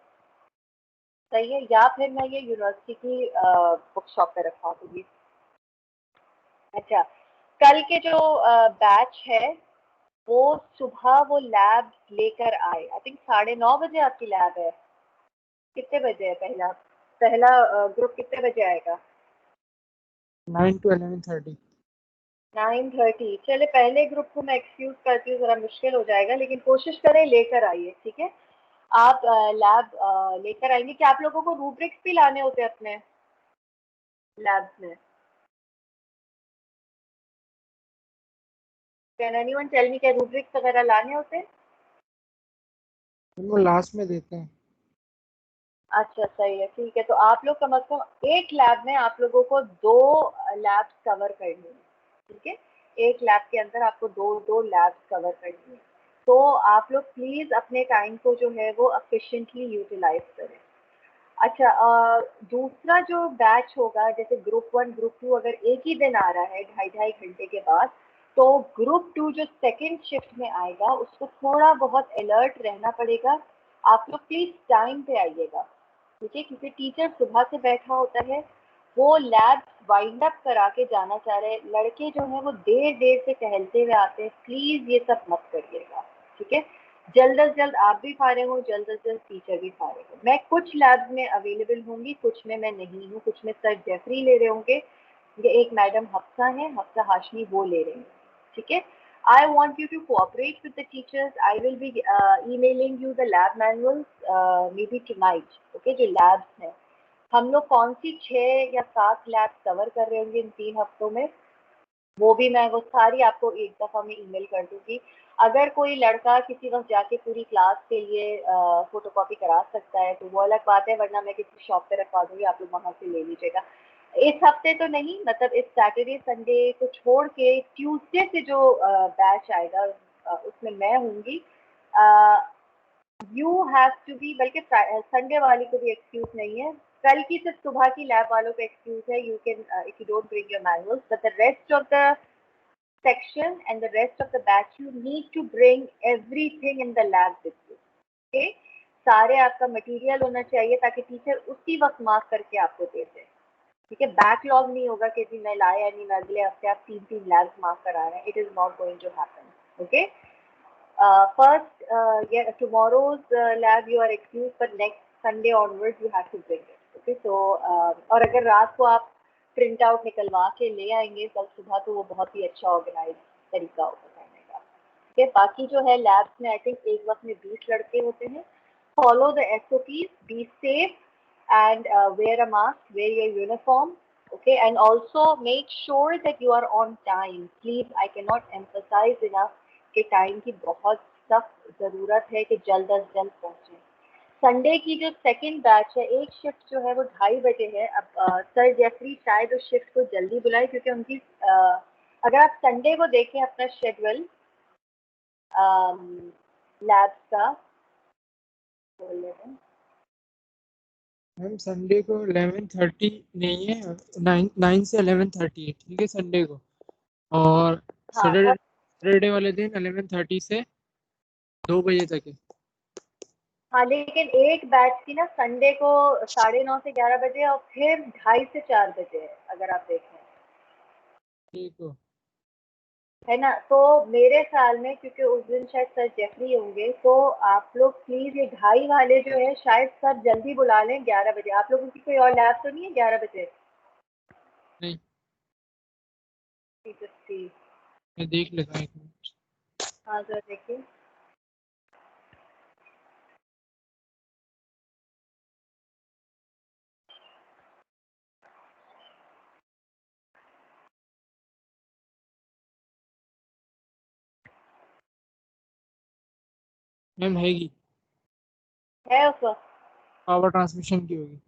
सही है, या फिर मैं ये यूनिवर्सिटी की बुक शॉप पे रखवा दूंगी। अच्छा, कल के जो बैच है वो सुबह वो लैब लेकर आए। आई थिंक 9:30 बजे आपकी लैब है। कितने बजे है पहला पहला ग्रुप कितने बजे आएगा? 9 to 11:30। 9:30। चले पहले ग्रुप को मैं एक्सक्यूज करती हूँ, जरा मुश्किल हो जाएगा, लेकिन कोशिश करें लेकर आइए, ठीक है। आप लैब लेकर आएंगे। क्या आप लोगों को रूब्रिक्स भी लाने होते हैं अपने लैब्स में? कैन एनीवन टेल मी, क्या रूब्रिक्स वगैरह लाने होते हैं? वो लास्ट में देते हैं। अच्छा, सही है, ठीक है। तो आप लोग कम से कम एक लैब में आप लोगों को 2 लैब्स कवर करनी है, ठीक है। एक लैब के अंदर आपको दो दो लैब्स कवर करनी है। तो आप लोग प्लीज अपने टाइम को जो है वो एफिशिएंटली यूटिलाइज करें। अच्छा, दूसरा जो बैच होगा, जैसे ग्रुप 1 ग्रुप 2 अगर एक ही दिन आ रहा है 2.5 घंटे के बाद, तो ग्रुप 2 जो सेकंड शिफ्ट में आएगा उसको थोड़ा बहुत अलर्ट रहना पड़ेगा। आप लोग प्लीज टाइम पे आइएगा, ठीक है, क्योंकि टीचर सुबह से बैठा होता है, वो लैब वाइंड अप करा के जाना चाह रहे हैं। लड़के जो हैं वो देर देर से टहलते हुए आते हैं, प्लीज ये सब मत करिएगा, ठीक है। जल्द अज जल्द आप भी फारिग हो, जल्द अज जल्द टीचर भी फारिग हो। मैं कुछ लैब्स में अवेलेबल होंगी, कुछ में मैं नहीं हूँ, कुछ में सर जेफरी ले रहे होंगे, ये एक मैडम हफ्सा है, हफ्सा हाशमी, वो ले रहे हैं, ठीक है। I want you to cooperate with the teachers. I will be emailing you the lab manuals maybe tonight, okay? जो labs हैं, हम लोग कौन सी 6 या 7 लैब कवर कर रहे होंगे इन 3 हफ्तों में, वो भी मैं वो सारी आपको एक दफ़ा में ईमेल कर दूंगी। अगर कोई लड़का किसी वक्त जाके पूरी क्लास के लिए फोटोकॉपी करा सकता है तो वो अलग बात है, वरना मैं किसी शॉप पे रखवा दूंगी, आप लोग वहाँ से ले लीजिएगा। इस हफ्ते तो नहीं, मतलब इस सैटरडे संडे को छोड़ के ट्यूसडे से जो बैच आएगा उसमें मैं होंगी। यू हैव टू बी, बल्कि संडे वाली को भी एक्सक्यूज नहीं है, कल की सिर्फ सुबह की लैब वालों का एक्सक्यूज है। You can if you don't bring your manuals, but the rest of the section and the rest of the batch you need to bring everything in the lab with you, okay? सारे आपका material होना चाहिए ताकि teacher उसी वक्त mark करके आपको दे दे, ठीक है। बैकलॉग नहीं होगा कि जी मैं लाया नहीं, मैं अगले हफ्ते आप 3 लैब्स मार्क करा रहे हैं। It is not going to happen, okay. First, tomorrow's lab you are excused, but next Sunday onwards you have to bring it, okay? So और अगर रात को आप प्रिंट आउट निकलवा के ले आएंगे कल सुबह तो वो बहुत ही अच्छा ऑर्गेनाइज तरीका होगा करने का, ठीक है। बाकी जो है लैब्स में आई थिंक एक वक्त में 20 लड़के होते हैं। Follow the SOPs, be safe and wear a mask, wear your uniform, okay, and also make sure that you are on time. Please, I cannot emphasize enough कि टाइम की बहुत सख्त ज़रूरत है कि जल्द अज जल्द पहुँचे। संडे की जो सेकंड बैच है, एक शिफ्ट जो है वो 2:30 बजे है। अब सर जेफरी शायद उस शिफ्ट को जल्दी बुलाए, क्योंकि उनकी अगर आप संडे को देखें अपना शेड्यूल लैब्स का, मैम संडे को 11:30 नहीं है, 9 से 11:30 है, ठीक है संडे को। और हाँ सैटरडे वाले दिन 11:30 से 2 बजे तक है। हाँ, लेकिन एक बैच की ना संडे को 9:30 से 11 बजे और फिर 2:30 से 4 बजे है, अगर आप देखें, ठीक हो। है ना। तो मेरे ख्याल में क्योंकि उस दिन शायद सर जेफरी होंगे, तो आप लोग प्लीज ये 2:30 वाले जो है शायद सर जल्दी बुला लें 11 बजे। आप लोगों की कोई और लैब तो नहीं है 11 बजे? नहीं, ठीक है, ठीक। मैं देख लेता हूँ 1 मिनट। हाँ सर, देखिए। मैम हैगी, है उसका? पावर ट्रांसमिशन की होगी,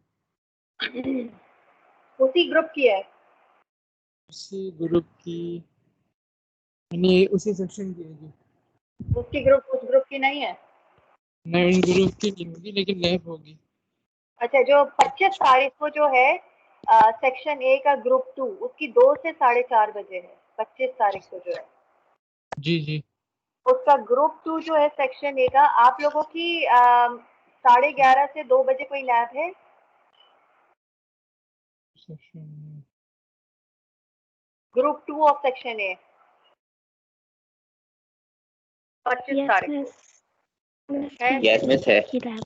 उसी ग्रुप की है? उसी ग्रुप की, यानी उसी सेक्शन की होगी। उसकी ग्रुप उस ग्रुप की नहीं है? नहीं, ग्रुप की नहीं होगी लेकिन लैब होगी। अच्छा, जो 25 तारीख को जो है सेक्शन ए का ग्रुप 2, उसकी 2 से 4:30 बजे है, 25 तारीख को जो है। जी जी। उसका ग्रुप 2 जो है सेक्शन ए का, आप लोगों की 11:30 से 2 बजे कोई लैब है? Section group 2 of section A, 25 Yes, तारीख miss. को Miss है? यस मिस है, की lab.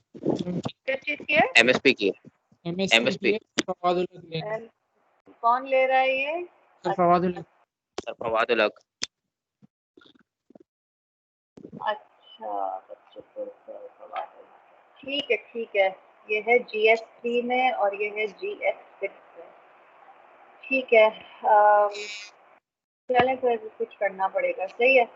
किस चीज की है? एमएसपी की, एमएसपी एमएसपी की है, फवाद उल हक लेंगे। कौन ले रहा है ये? सर फवाद उल हक। सर फवाद उल हक। अच्छा, 25 को ठीक है, ठीक है। ये है GS3 में और ये है GS6 में। ठीक है, चलें फिर, कुछ करना पड़ेगा, सही है।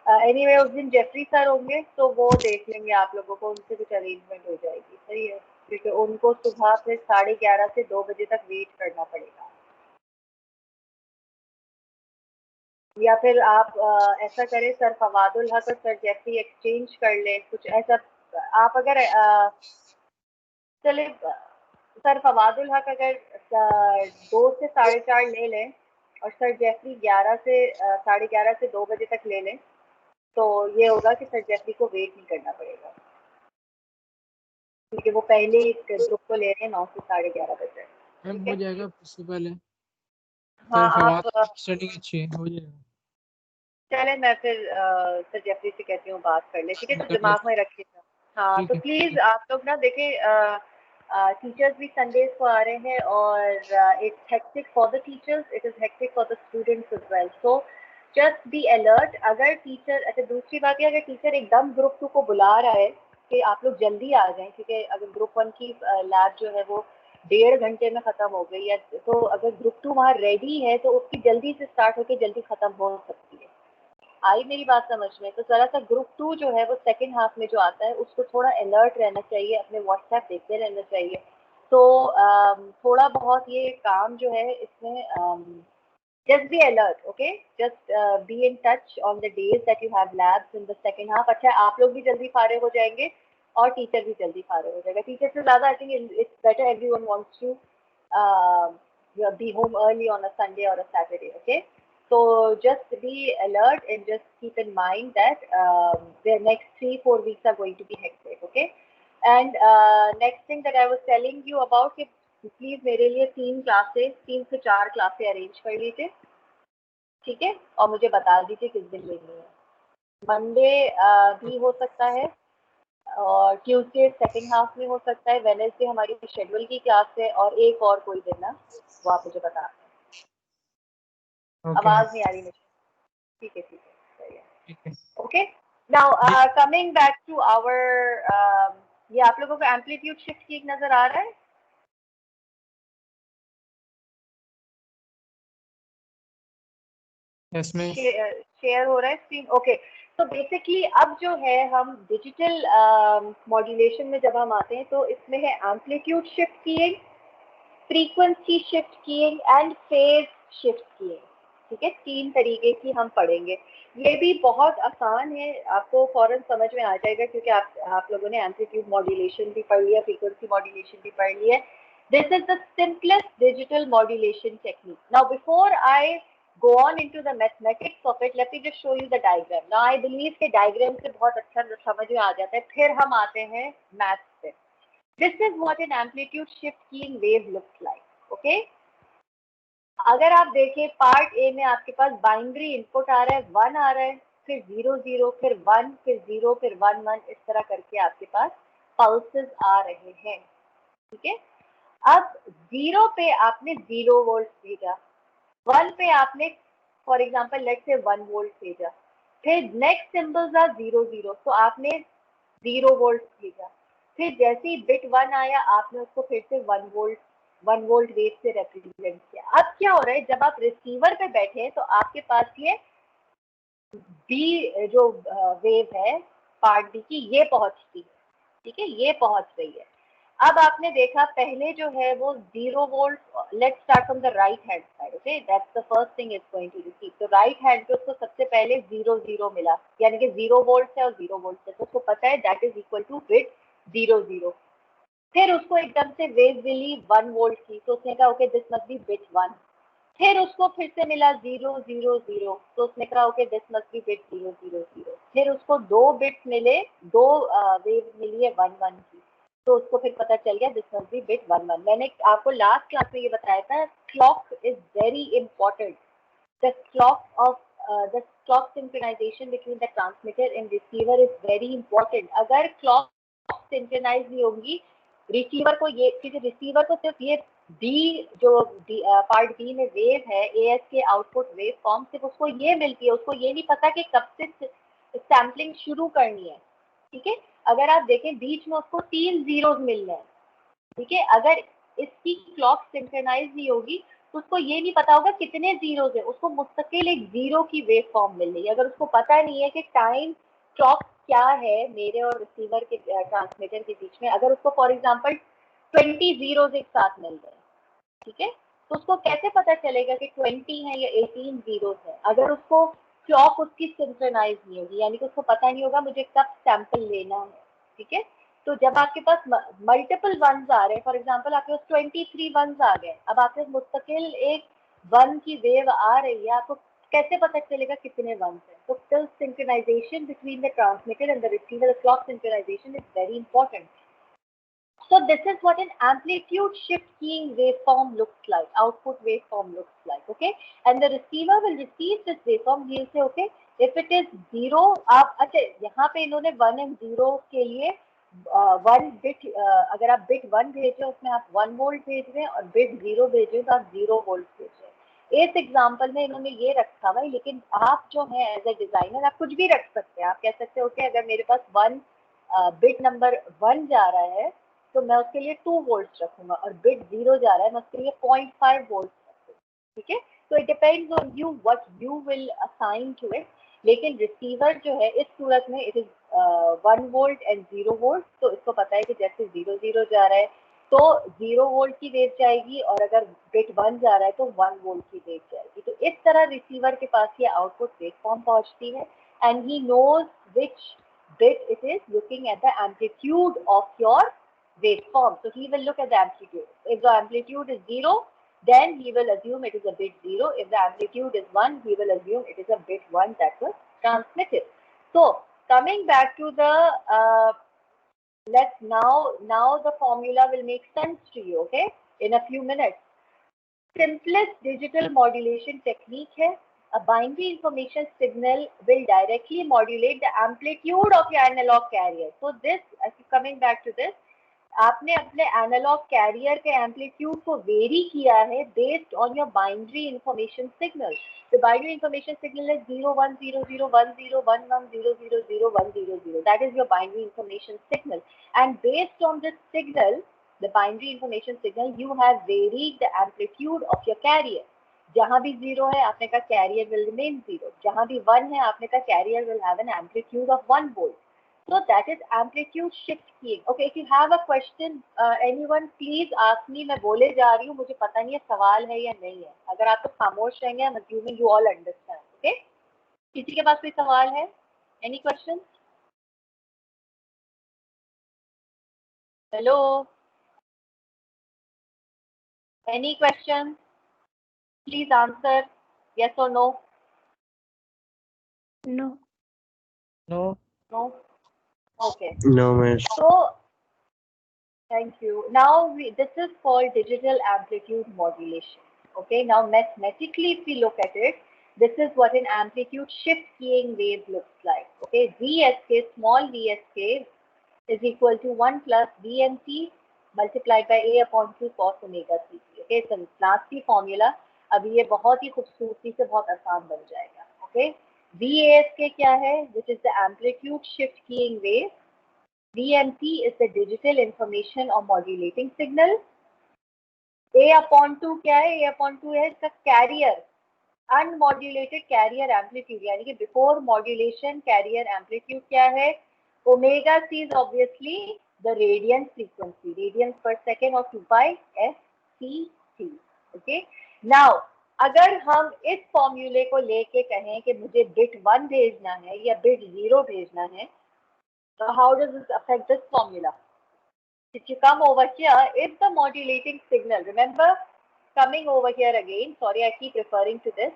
एनीवे उस दिन जेफरी सर होंगे तो वो देख लेंगे आप लोगों को, उनसे कुछ अरेंजमेंट हो जाएगी, सही है, क्योंकि उनको सुबह फिर 11:30 से 2 बजे तक वेट करना पड़ेगा। या फिर आप ऐसा करें, सर फवादुल हक और सर जेफरी एक्सचेंज कर लें, कुछ ऐसा। आप अगर चले, सर फवादुल हक अगर 2 से 4:30 ले लें और सर जेफरी 11 से 2 बजे तक ले लें, तो ये होगा कि सर जेफरी को वेट नहीं करना पड़ेगा, क्योंकि वो पहले एक ग्रुप को ले रहे हैं 9 से 11:30 बजे। मैम ठीक हो है, जाएगा, पॉसिबल है। हाँ सर आप फवाद स्टडी अच्छी है, हो जाएगा। चले, मैं फिर सर जेफरी से कहती हूँ बात कर ले, ठीक है, तो कर ले, दिमाग में रखिएगा। हाँ, ठीक तो है ठीक प्लीज है। आप लोग ना देखें, टीचर्स भी संडेज को आ रहे हैं और it's hectic for the teachers, it is hectic for the students as well, so just be alert. अगर टीचर, अच्छा दूसरी बात है, अगर टीचर एकदम ग्रुप 2 को बुला रहा है कि आप लोग जल्दी आ जाएं, क्योंकि अगर ग्रुप 1 की लैब जो है वो 1.5 घंटे में खत्म हो गई है, तो अगर ग्रुप 2 वहाँ रेडी है तो उसकी जल्दी से स्टार्ट होकर जल्दी खत्म हो सकती है। आई मेरी बात समझ में? तो जरा सा ग्रुप 2 जो है वो सेकंड हाफ में जो आता है, उसको थोड़ा अलर्ट रहना चाहिए, अपने व्हाट्सएप देखते रहना चाहिए। तो थोड़ा बहुत ये काम जो है इसमें, just be alert, okay, just be in touch on the days that you have labs in the second half। अच्छा, आप लोग भी जल्दी फारिग हो जाएंगे और टीचर भी जल्दी फारिग हो जाएगा। टीचर से ज्यादा I think it's better, everyone wants to be home early on a Sunday or a Saturday, okay? So just be alert and just keep in mind that the next 3-4 weeks are going to be hectic, okay? And next thing that I was telling you about, कि please मेरे लिए 3 से 4 क्लासें arrange कर लीजिए, ठीक है, और मुझे बता दीजिए किस दिन लेनी है। मंडे भी हो सकता है और ट्यूसडे सेकंड हाफ में हो सकता है, वेडनेसडे हमारी शेड्यूल की क्लास है, और एक और कोई दिन ना, वो आप मुझे बता दें। ओके आवाज नहीं आ रही मुझे। ठीक है, ठीक है, सही है। ठीक है। Okay, now coming back to our, ये आप लोगों को एम्पलीट्यूड शिफ्ट की नजर आ रहा है? Yes ma'am. शेयर हो रहा है स्क्रीन? ओके, तो बेसिकली अब जो है हम डिजिटल मॉड्यूलेशन में जब हम आते हैं तो इसमें है amplitude shift keying, frequency shift keying and phase shift keying, ठीक है, 3 तरीके की हम पढ़ेंगे। ये भी बहुत आसान है, आपको फौरन समझ में आ जाएगा, क्योंकि आप लोगों ने एम्पलीट्यूड मॉड्यूलेशन भी पढ़ लिया, फ्रीक्वेंसी मॉड्यूलेशन भी पढ़ लिया। This is the simplest digital modulation technique. Now, before I go on into the mathematics of it, let me just show you the diagram. Now, I believe कि diagram से बहुत अच्छा समझ में आ जाता है। फिर हम आते हैं math पे। This is what an amplitude shift keying wave looks like. Okay? अगर आप देखें पार्ट ए में आपके पास बाइनरी इनपुट आ रहा है, 1 आ रहा है, फिर 0 0, फिर 1, फिर 0, फिर 1 1, इस तरह करके आपके पास पल्सेस आ रहे हैं, ठीक है। अब 0 पे आपने 0 वोल्ट भेजा, 1 पे आपने for example let's say 1 volt भेजा, फिर नेक्स्ट सिंबल्स आर 0 0, तो आपने 0 वोल्ट भेजा, फिर जैसे ही बिट 1 आया आपने उसको फिर से 1 वोल्ट वेव से रिप्रेजेंट किया। अब क्या हो रहा है, जब आप रिसीवर पे बैठे हैं तो आपके पास ये बी जो वेव है पार्ट बी की ये पहुंचती है, ठीक है, ये पहुंच रही है। अब आपने देखा पहले जो है वो 0 volt, let's start from the right hand side, okay, that's the first thing is going to receive. तो राइट हैंड पे उसको सबसे पहले 0 0 मिला, यानी कि 0 वोल्ट है और 0 वोल्ट है, तो उसको पता है that is equal two bit 0 0। फिर उसको एकदम से वेव मिली 1 वोल्ट की, तो उसने कहा okay this must be bit 1। फिर उसको फिर से मिला 0 0 0, तो उसने कहा okay this must be bit 0 0 0। फिर उसको 2 बिट्स मिले, 2 वेव मिली है 1 1 की, तो उसको फिर पता चल गया दिस मस्ट बी बिट 1 1। मैंने आपको लास्ट क्लास में ये बताया था, clock is very important. The clock of the clock synchronisation between the transmitter and receiver is very important. अगर क्लॉक सिंक्रोनाइज नहीं होंगी, रिसीवर को ये, क्योंकि रिसीवर को सिर्फ ये डी जो पार्ट बी में वेव है एएस के आउटपुट वेव फॉर्म, सिर्फ उसको ये मिलती है, उसको ये नहीं पता कि कब से सैम्पलिंग शुरू करनी है, ठीक है। अगर आप देखें बीच में उसको 3 जीरोस मिल रहे हैं, ठीक है। अगर इसकी क्लॉक सिंक्रोनाइज नहीं होगी तो उसको ये नहीं पता होगा कितने जीरोस है, उसको मुस्तकिल एक जीरो की वेव फॉर्म मिल रही है। अगर उसको पता नहीं है कि टाइम क्लॉक क्या है मेरे और रिसीवर के ट्रांसमीटर के बीच में, अगर उसको फॉर एग्जांपल 20 जीरोस एक साथ मिल गए, ठीक है, तो उसको कैसे पता चलेगा कि 20 है या 18 जीरोस है, अगर उसको क्लॉक उसकी सिंक्रोनाइज नहीं होगी, यानी कि उसको पता नहीं होगा मुझे कब सैंपल लेना है, ठीक है। तो जब आपके पास मल्टीपल वंस आ रहे हैं, फॉर एग्जांपल आपके पास 23 वंस आ गए, अब आपके पास मुस्तकिल एक वन की वेव आ रही है, आपको कैसे पता चलेगा कितने वंस हैं? तो still synchronization between the transmitter and the receiver, the clock synchronization is very important. So this is what an amplitude shift keying waveform looks like, output waveform looks like, okay? And the receiver will receive this waveform, he'll say, okay, if it is 0, आप अच्छा यहाँ पे इन्होंने 1 and 0 के लिए 1 bit, अगर आप bit 1 भेज रहे हो उसमें आप 1 वोल्ट भेज रहे हैं, और बिट 0 भेज रहे हो तो आप 0 वोल्ट भेज रहे हैं। इस एग्जाम्पल में इन्होंने ये रखा हुआ है, लेकिन आप जो है एज ए डिजाइनर आप कुछ भी रख सकते हैं। आप कह सकते हो कि अगर मेरे पास बिट नंबर 1 जा रहा है तो मैं उसके लिए 2 वोल्ट रखूंगा, और बिट 0 जा रहा है मैं उसके लिए 0.5 वोल्ट रखूंगा, ठीक है। तो it depends on you what you will assign to it. लेकिन रिसीवर जो है इस सूरत में it is 1 volt and 0 volt, तो इसको पता है कि जैसे 0 0 जा रहा है तो 0 वोल्ट की वेव जाएगी, और अगर बिट 1 जा रहा है तो 1 वोल्ट की वेव जाएगी। तो इस तरह रिसीवर के पास ये आउटपुट वेवफॉर्म पहुंचती है, and he knows which bit it is looking at the amplitude of your waveform. So he will look at the amplitude. If the amplitude is 0, then he will assume it is a bit 0. If the amplitude is 1, he will assume it is a bit 1 that was transmitted. So coming back to the let's now the formula will make sense to you, okay, in a few minutes. Simplest digital modulation technique है. A binary information signal will directly modulate the amplitude of your analog carrier. So this, coming back to this, आपने अपने analogue career के amplitude को very किया है based on your binary information signal. The binary information signal is 0 1 0 0 1 0 1 1 0 0 0 1 0 0, that is your binary information signal, and based on this signal, the binary information signal, you have varied the amplitude of your carrier. जहां भी 0 है आपने कहा carrier will remain 0, जहां भी 1 है आपने कहा carrier will have an amplitude of 1 volt. So that is amplitude shift keying. Okay, if you have a question, anyone please ask me. मैं बोले जा रही हूँ, मुझे पता नहीं है सवाल है या नहीं है। अगर आप तो खामोश रहेंगे, I'm assuming you all understand. Okay? किसी के पास कोई सवाल है? Any questions? Hello? Any questions? Please answer yes or no. No. No. No? Okay. No, miss. So, thank you. Now, this is called digital amplitude modulation. Okay, now mathematically, if we look at it, this is what an amplitude shift keying wave looks like. Okay, VSK, small VSK is equal to 1 plus VMC multiplied by A upon 2 cos omega C. Okay, so last की formula, अभी ये बहुत ही खूबसूरती से बहुत आसान बन जाएगा. Okay, VASK क्या है? Which is the amplitude shift keying wave. VMC is the digital information or modulating signal. A upon 2 क्या है? A upon 2 है इसका carrier, unmodulated carrier amplitude, यानी कि before modulation carrier amplitude क्या है? Omega c is obviously the radian frequency, radians per second or 2 pi f c t. Okay. Now, अगर हम इस फॉर्मूले को लेके कहें कि मुझे बिट 1 भेजना है या बिट 0 भेजना है, तो how does this affect this formula? If you come over here, if the modulating signal, remember coming over here again, sorry I keep referring to this,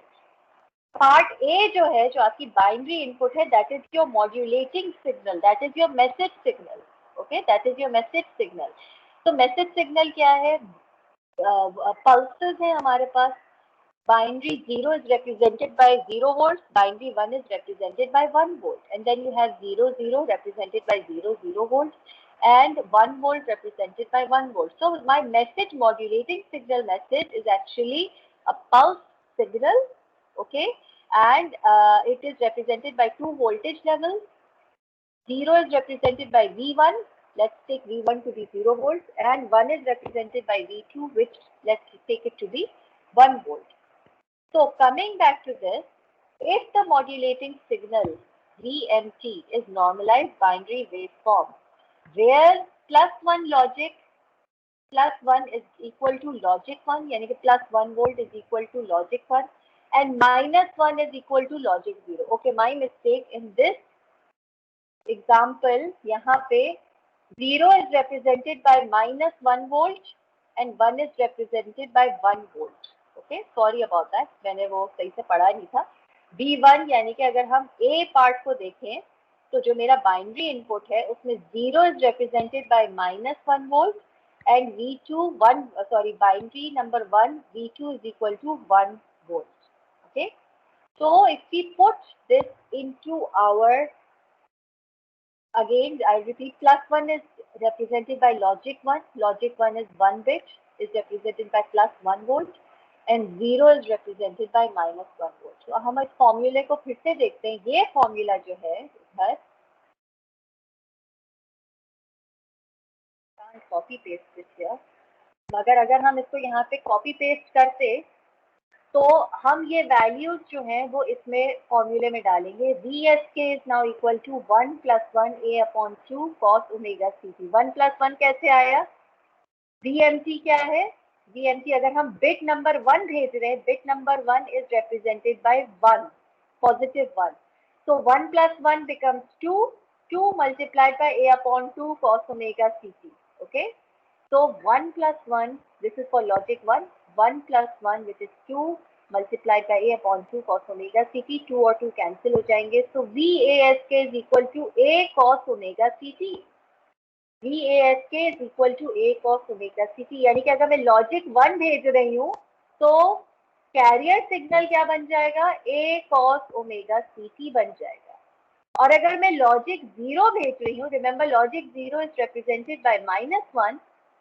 part A जो है, जो आपकी binary input है, that is your modulating signal, that is your message signal, okay, that is your message signal. तो message signal क्या है? Pulses है हमारे पास. Binary 0 is represented by 0 volts, binary 1 is represented by 1 volt, and then you have 0 0 represented by 0 0 volts and 1 volt represented by 1 volt. So my message modulating signal message is actually a pulse signal, okay, and it is represented by two voltage levels. 0 is represented by V1, let's take V1 to be 0 volts, and 1 is represented by V2, which let's take it to be 1 volt. So coming back to this, if the modulating signal VMT is normalized binary waveform, where +1 logic, +1 is equal to logic 1, यानी कि +1 volt is equal to logic 1, and -1 is equal to logic 0. Okay, my mistake in this example, यहाँ पे 0 is represented by -1 volt and 1 is represented by 1 volt. Okay, sorry about that, मैंने वो सही से पढ़ा नहीं था. V1 यानी कि अगर हम A पार्ट को देखें, तो जो मेरा बाइनरी इनपुट है उसमें 0 is represented by -1 volt and V2 binary number 1 V2 is equal to 1 volt. Okay, so if we put this into our, again I repeat, +1 is represented by logic 1, logic 1 is 1 bit, is represented by +1 volt and 0 is represented by -1 volt. तो हम इस फॉर्मूले को फिर से देखते हैं. ये फॉर्मूला जो है इधर, कॉपी पेस्ट दिया, मगर अगर हम इसको यहाँ पे कॉपी पेस्ट करते तो हम ये वैल्यूज जो हैं वो इसमें फॉर्मूले में डालेंगे. VSK is now equal to 1 + 1 A/2 cos omega CT. 1 + 1 कैसे आया? VMT क्या है? VMT अगर हम बिट नंबर 1 भेज रहे हैं, bit number 1 is represented by 1, +1. So 1 + 1 becomes 2, 2 multiplied by A/2 cos omega CT. Okay. So 1 + 1, this is for logic 1, 1 + 1 which is 2 multiplied by A/2 cos omega CT, 2 और 2 cancel हो जाएंगे. So VASK is equal to A cos omega CT. VASK is equal to A cos omega CT. यानी कि अगर मैं logic 1 भेज रही हूँ तो कैरियर सिग्नल क्या बन जाएगा? A cos omega CT बन जाएगा. और अगर मैं लॉजिक 0 भेज रही हूँ, remember logic 0 is represented by -1,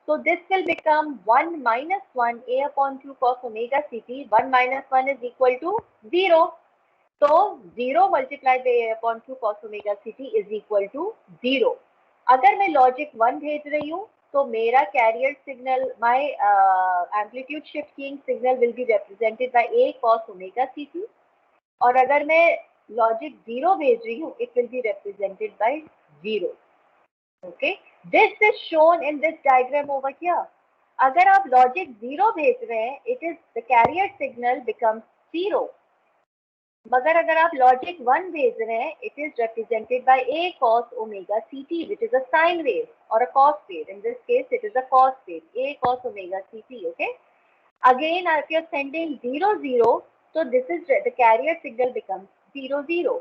so this will become 1 - 1 A/2 cos omega CT. 1 - 1 is equal to 0. So 0 multiplied by A/2 cos omega CT is equal to 0. अगर मैं लॉजिक 1 भेज रही हूँ तो मेरा carrier signal, my amplitude shift keying signal will be represented by A cos omega CT. और अगर मैं लॉजिक 0 भेज रही हूँ, it will be represented by 0. Okay, this is shown in this diagram over here. अगर आप लॉजिक 0 भेज रहे हैं, it is the carrier signal becomes 0. मगर अगर आप लॉजिक 1 भेज रहे हैं, it is represented by A cos omega CT, which is a sine wave or a cos wave. In this case, it is a cos wave, A cos omega CT. Okay. Again, if you're sending 0 0, so this is the carrier signal becomes 0 0.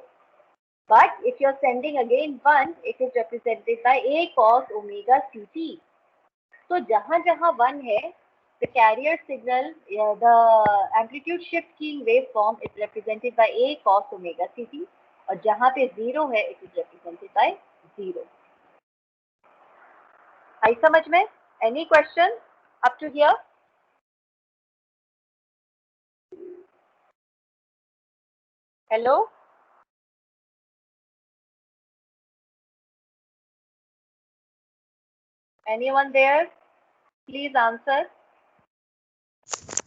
But if you're sending again 1, it is represented by A cos omega CT. So जहाँ जहाँ 1 है, the carrier signal, the amplitude shift keying waveform is represented by A cos omega CT. और जहाँ पे 0 है, it is represented by 0. आई समझ में? Any question up to here? Hello? Anyone there? Please answer.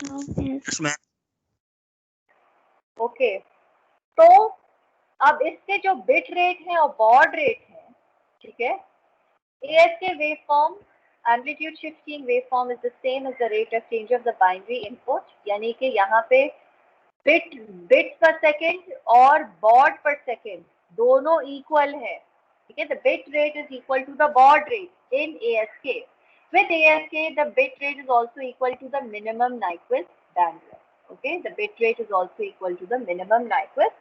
No, miss. Yes, ma'am. Okay. तो अब इसके जो बिट रेट है और बॉड रेट है, ठीक है. ASK waveform, amplitude shifting waveform is the same as the rate of change of the binary input. यानी कि यहाँ पे bits per second और baud per second दोनों equal है. ठीक है. The bit rate is equal to the baud rate in ASK. With ASK, the bit rate is also equal to the minimum Nyquist bandwidth. Okay. The bit rate is also equal to the minimum Nyquist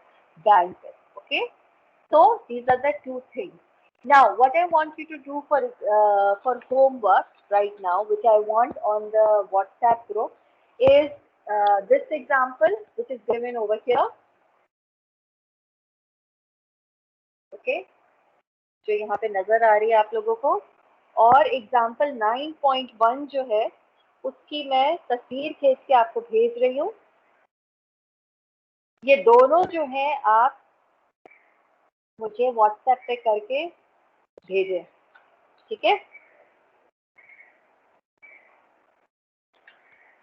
bandwidth. Okay. So these are the two things. Now, what I want you to do for homework right now, which I want on the WhatsApp group, is this example, which is given over here. Okay, जो यहाँ पे नजर आ रही है आप लोगों को, और एग्जाम्पल 9.1 जो है उसकी मैं तस्वीर खींच के आपको भेज रही हूँ. ये दोनों जो है आप मुझे WhatsApp पे करके भेजें. ठीक है.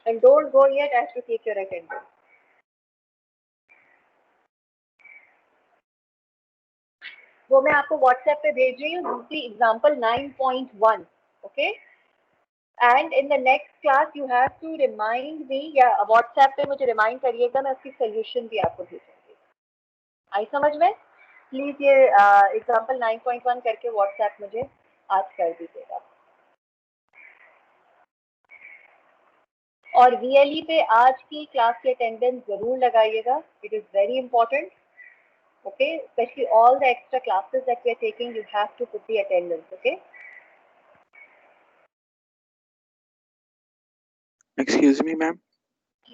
And don't go yet, I have to take your attendance. वो मैं आपको WhatsApp पे भेज रही हूँ, दूसरी example 9.1. Okay. And in the next class you have to remind me, या WhatsApp पे मुझे रिमाइंड करिएगा, मैं उसकी सोल्यूशन भी आपको भेजूंगी. आई समझ में? प्लीज ये एग्जाम्पल 9.1 करके WhatsApp मुझे आज कर दीजिएगा. और VLE पे आज की क्लास की अटेंडेंस जरूर लगाइएगा. It is very important. Okay, especially all the extra classes that we are taking, you have to put the attendance. Okay. Excuse me ma'am.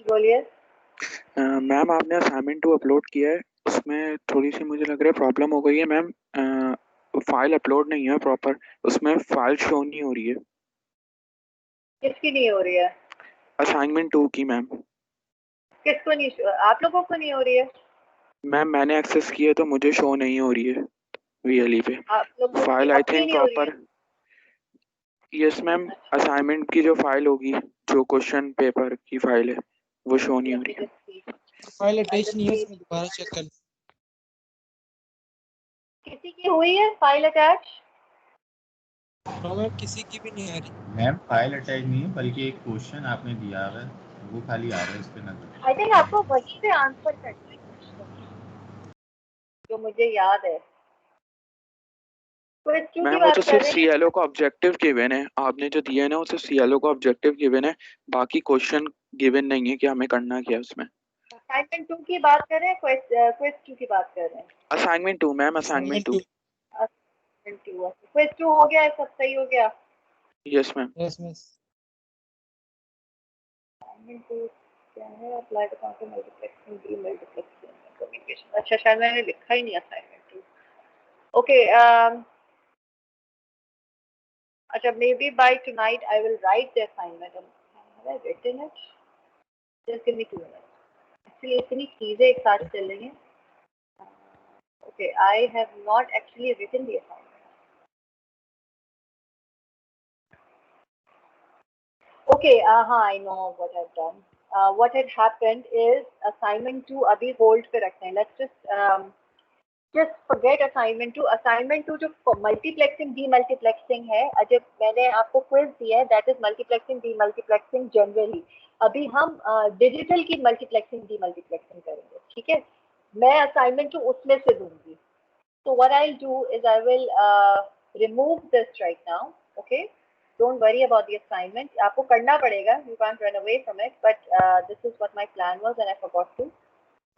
बोलिए. मैम आपने असाइनमेंट 2 अपलोड किया है, उसमें थोड़ी सी मुझे लग रहा है प्रॉब्लम हो गई है मैम. फाइल अपलोड नहीं है प्रॉपर, उसमें फाइल शो नहीं हो रही है. किसकी नहीं हो रही है? असाइनमेंट 2 की मैम. किसको नहीं? आप लोगों को नहीं हो रही है? मैम मैंने एक्सेस किया तो मुझे शो नहीं हो रही है VLE पे. आप लोगों फाइल की आई अपनी थिंक नहीं हो रही है? प्रॉपर. यस मैम, असाइनमेंट की जो फाइल होगी, जो क्वेश्चन पेपर की फाइल है, वो शो नहीं हो रही है. फाइल अटैच नहीं है इसमें, दोबारा चेक कर. किसी की हुई है फाइल अटैच? नो मैम, किसी की भी नहीं आ रही. मैम फाइल अटैच नहीं है, बल्कि एक क्वेश्चन आपने दिया है वो खाली आ रहा है, इस पे नजर. आई थिंक आपको वहीं पे आंसर करना है क्वेश्चन, जो मुझे याद है. क्विज 2 की मैम वो बात तो कर सिर्फ रहे हैं. CLO का ऑब्जेक्टिव गिवन है, आपने जो दिया है ना वो सिर्फ CLO का ऑब्जेक्टिव गिवन है, बाकी क्वेश्चन गिवन नहीं है कि हमें करना क्या है उसमें. असाइनमेंट 2 की बात कर रहे हैं, क्विज 2 की बात कर रहे हैं. Assignment 2 ma'am, assignment 2. क्विज 2 हो गया, सब सही हो गया. Yes ma'am. Yes miss. Assignment 2 क्या है? Apply the concept multiplexing, demultiplexing communication. अच्छा, शायद मैंने लिखा ही नहीं असाइनमेंट 2. ओके. अच्छा, maybe by tonight I will write the assignment. Have I written it? Just give me 2 minutes. Actually, इतनी चीजें एक साथ चल रही हैं. Okay, I have not actually written the assignment. Okay, I know what I've done. What had happened is assignment 2 अभी hold पे रखते हैं. Let's just forget assignment 2. Assignment 2 जो multiplexing demultiplexing है, जब मैंने आपको quiz दिया है, that is multiplexing demultiplexing generally. अभी हम digital की multiplexing demultiplexing करेंगे. ठीक है. मैं assignment 2 उसमें से दूंगी. So what I'll do is I will remove this right now. Okay. Don't worry about the assignment. आपको करना पड़ेगा. You can't run away from it. But this is what my plan was, and I forgot to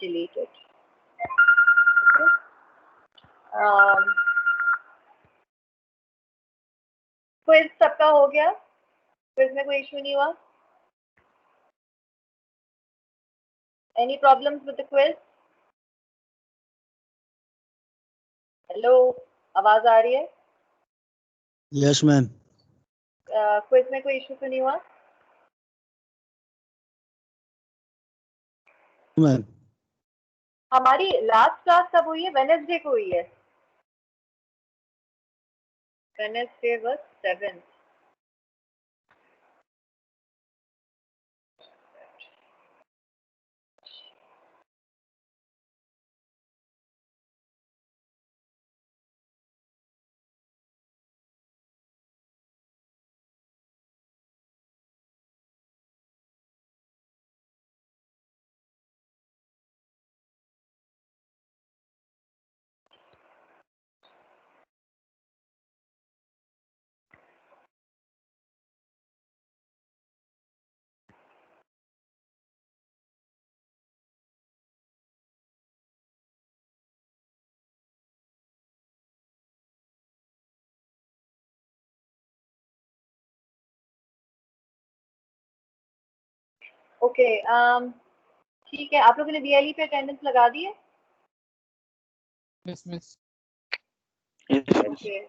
delete it. Okay. Quiz सबका हो गया? Quiz में कोई issue नहीं हुआ? Any problems with the quiz? Hello, आवाज आ रही है? Yes ma'am. क्विज में कोई इशू तो नहीं हुआ? मैम हमारी लास्ट क्लास कब हुई है? वेडनेसडे को हुई है. Wednesday was 7th. ओके ठीक है, आप लोगों ने बीएलई पे अटेंडेंस लगा दी है? Yes miss. Yes, miss. Okay